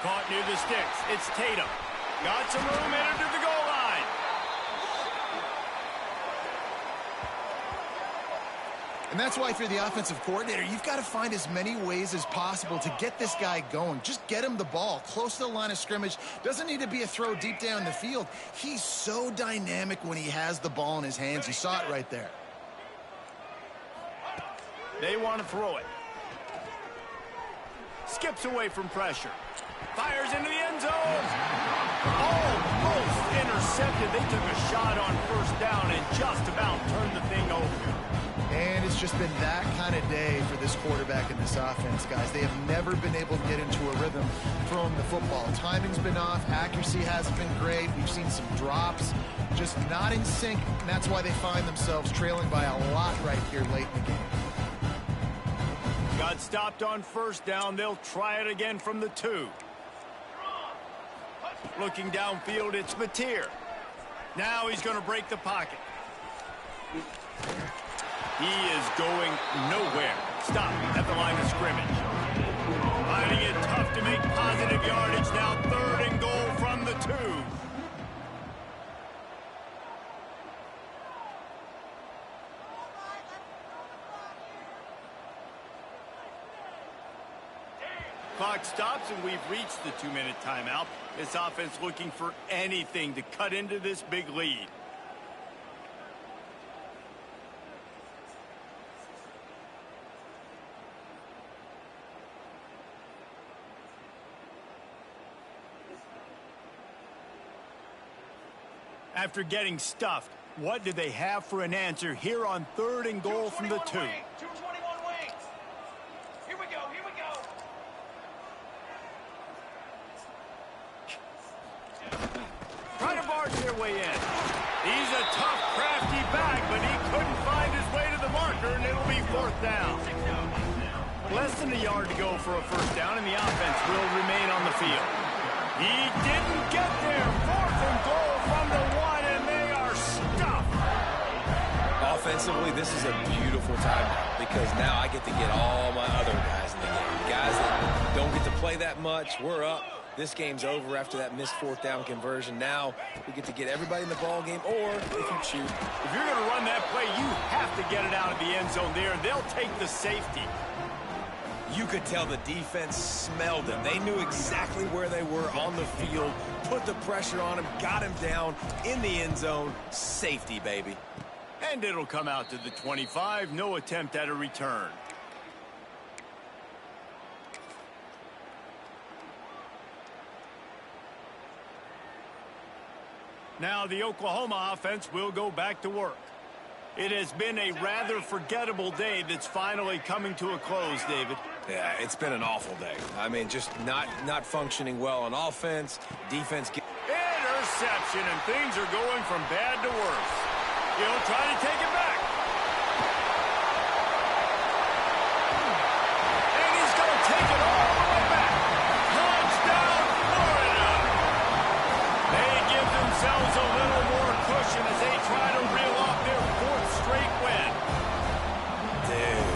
Caught near the sticks. It's Tatum. Got some room, headed to the goal line. And that's why if you're the offensive coordinator, you've got to find as many ways as possible to get this guy going. Just get him the ball close to the line of scrimmage. Doesn't need to be a throw deep down the field. He's so dynamic when he has the ball in his hands. You saw it right there. They want to throw it. Skips away from pressure. Fires into the end zone. Almost intercepted. They took a shot on first down and just about turned the thing over. And it's just been that kind of day for this quarterback and this offense, guys. They have never been able to get into a rhythm throwing the football. Timing's been off. Accuracy hasn't been great. We've seen some drops. Just not in sync. And that's why they find themselves trailing by a lot right here late in the game. Got stopped on first down. They'll try it again from the 2. Looking downfield, it's Mateer. Now he's going to break the pocket. He is going nowhere. Stop at the line of scrimmage. Finding it tough to make positive yardage. Now 3rd and goal from the 2. Clock stops, and we've reached the 2-minute timeout. This offense looking for anything to cut into this big lead. After getting stuffed, what do they have for an answer here on 3rd and goal from the 2? 221 wings. Here we go. Trying to barge their way in. He's a tough, crafty back, but he couldn't find his way to the marker, and it'll be 4th down. Less than a yard to go for a first down, and the offense will remain on the field. He didn't get there. 4th and goal from the 1, and they are stuffed. Offensively, this is a beautiful timeout because now I get to get all my other guys in the game. Guys that don't get to play that much, we're up. This game's over after that missed 4th down conversion. Now we get to get everybody in the ball game, or if you choose. If you're going to run that play, you have to get it out of the end zone there. They'll take the safety. You could tell the defense smelled him. They knew exactly where they were on the field, put the pressure on him, got him down in the end zone. Safety, baby. And it'll come out to the 25. No attempt at a return. Now the Oklahoma offense will go back to work. It has been a rather forgettable day that's finally coming to a close, David. Yeah, it's been an awful day. I mean, just not functioning well on offense. Defense. Interception, and things are going from bad to worse. He'll try to take it back. And he's going to take it all the way back. Touchdown, Florida. They give themselves a little more cushion as they try to reel off their 4th straight win. Dude,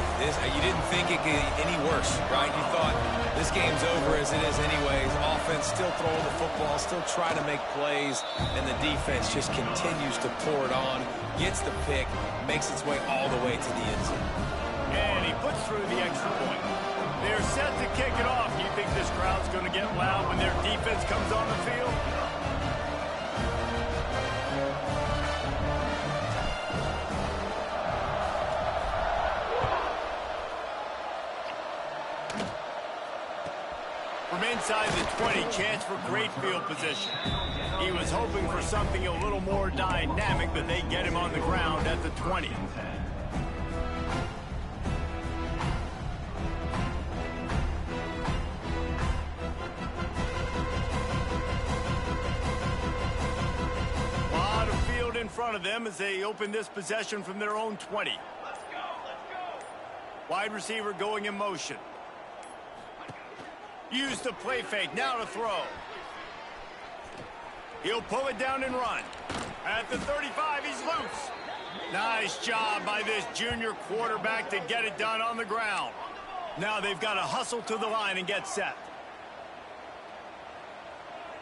you didn't think it could get any worse, right? You thought this game's over as it is anyways. Offense still throwing the football, still trying to make plays, and the defense just continues to pour it on, gets the pick, makes its way all the way to the end zone. And he puts through the extra point. They're set to kick it off. You think this crowd's going to get loud when their defense comes on the field? From inside the 20, chance for great field position. He was hoping for something a little more dynamic, but they get him on the ground at the 20. A lot of field in front of them as they open this possession from their own 20. Let's go. Wide receiver going in motion. Use the play fake, now to throw. He'll pull it down and run. At the 35, he's loose. Nice job by this junior quarterback to get it done on the ground. Now they've got to hustle to the line and get set.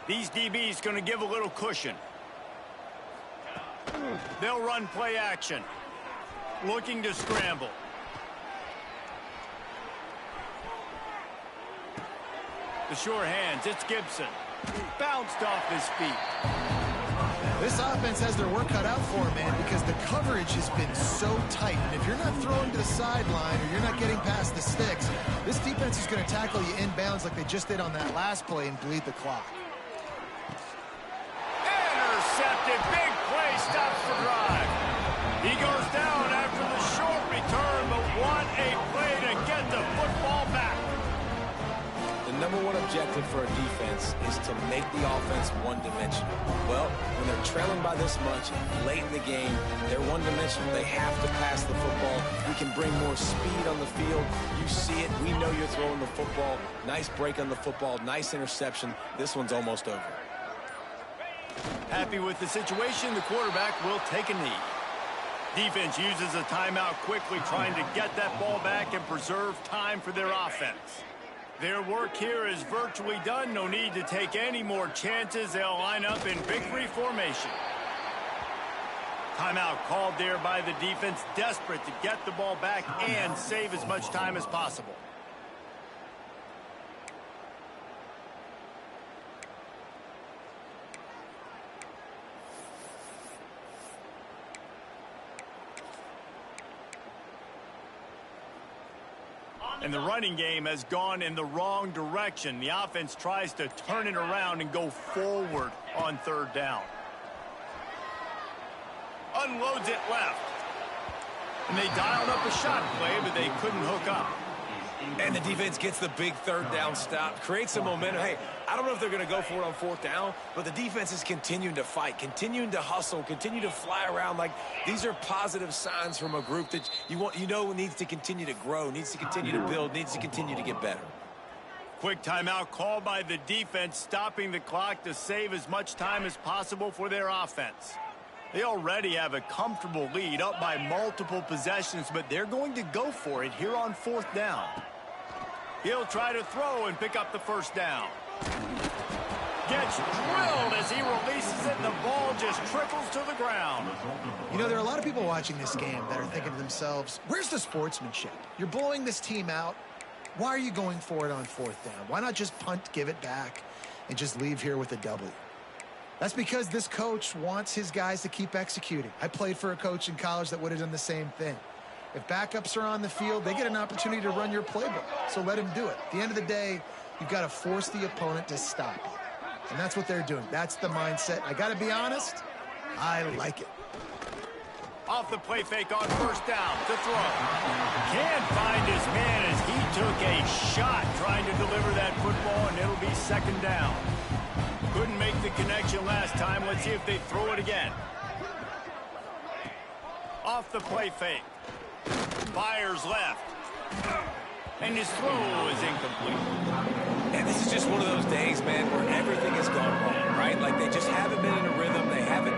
These DBs going to give a little cushion. They'll run play action. Looking to scramble. The sure hands, it's Gibson. Bounced off his feet. This offense has their work cut out for them, man, because the coverage has been so tight. And if you're not throwing to the sideline or you're not getting past the sticks, this defense is going to tackle you inbounds like they just did on that last play and bleed the clock. Intercepted. Big play. Stops the drive. He goes down after the short return, but what a play to get the football back. The number one objective for a defense is to make the offense one-dimensional. Well, when they're trailing by this much late in the game, they're one-dimensional. They have to pass the football. We can bring more speed on the field. You see it. We know you're throwing the football. Nice break on the football. Nice interception. This one's almost over. Happy with the situation, the quarterback will take a knee. Defense uses a timeout quickly, trying to get that ball back and preserve time for their offense. Their work here is virtually done. No need to take any more chances. They'll line up in victory formation. Timeout called there by the defense, desperate to get the ball back and save as much time as possible. And the running game has gone in the wrong direction. The offense tries to turn it around and go forward on third down. Unloads it left. And they dialed up a shot play, but they couldn't hook up. And the defense gets the big third down stop, creates some momentum. Hey, I don't know if they're going to go for it on fourth down, but the defense is continuing to fight, continuing to hustle, continue to fly around. Like, these are positive signs from a group that you know needs to continue to grow, needs to continue to build, needs to continue to get better. Quick timeout called by the defense, stopping the clock to save as much time as possible for their offense. They already have a comfortable lead, up by multiple possessions, but they're going to go for it here on 4th down. He'll try to throw and pick up the first down. Gets drilled as he releases it, and the ball just trickles to the ground. You know, there are a lot of people watching this game that are thinking to themselves, where's the sportsmanship? You're blowing this team out. Why are you going for it on 4th down? Why not just punt, give it back, and just leave here with a W? That's because this coach wants his guys to keep executing. I played for a coach in college that would have done the same thing. If backups are on the field, they get an opportunity to run your playbook, so let him do it. At the end of the day, you've got to force the opponent to stop you. And that's what they're doing. That's the mindset. I got to be honest, I like it. Off the play fake on 1st down to throw. Can't find his man as he took a shot trying to deliver that football, and it'll be 2nd down. Couldn't make the connection last time. Let's see if they throw it again. Off the play fake. Fires left. And his throw is incomplete. And this is just one of those days, man, where everything has gone wrong, right? Like they just haven't been in a rhythm. They haven't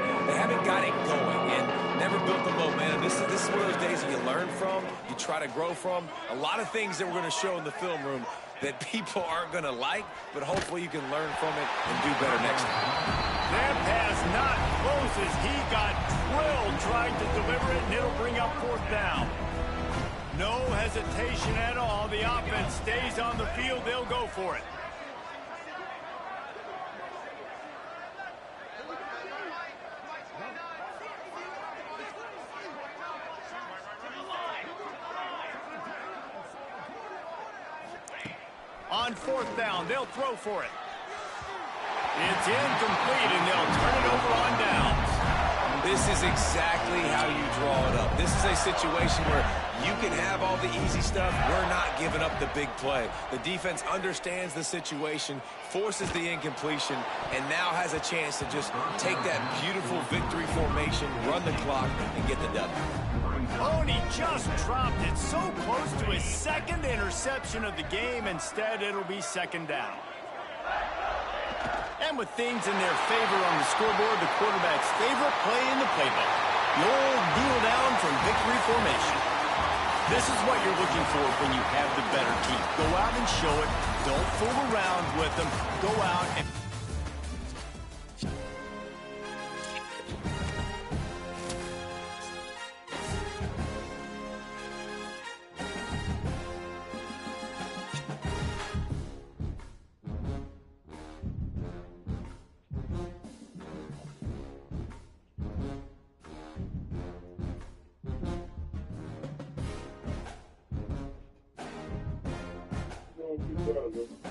got it going and never built the momentum. This is one of those days that you learn from, you try to grow from. A lot of things that we're going to show in the film room that people aren't going to like, but hopefully you can learn from it and do better next time. That pass not close as he got drilled trying to deliver it, and it'll bring up 4th down. No hesitation at all. The offense stays on the field. They'll go for it. On 4th down, they'll throw for it. It's incomplete, and they'll turn it over on downs. This is exactly how you draw it up. This is a situation where you can have all the easy stuff. We're not giving up the big play. The defense understands the situation, forces the incompletion, and now has a chance to just take that beautiful victory formation, run the clock, and get the W. Oh, and he just dropped it so close to his 2nd interception of the game. Instead, it'll be 2nd down. And with things in their favor on the scoreboard, the quarterback's favorite play in the playbook, the old kneel down from victory formation. This is what you're looking for when you have the better team. Go out and show it. Don't fool around with them. Go out and... Keep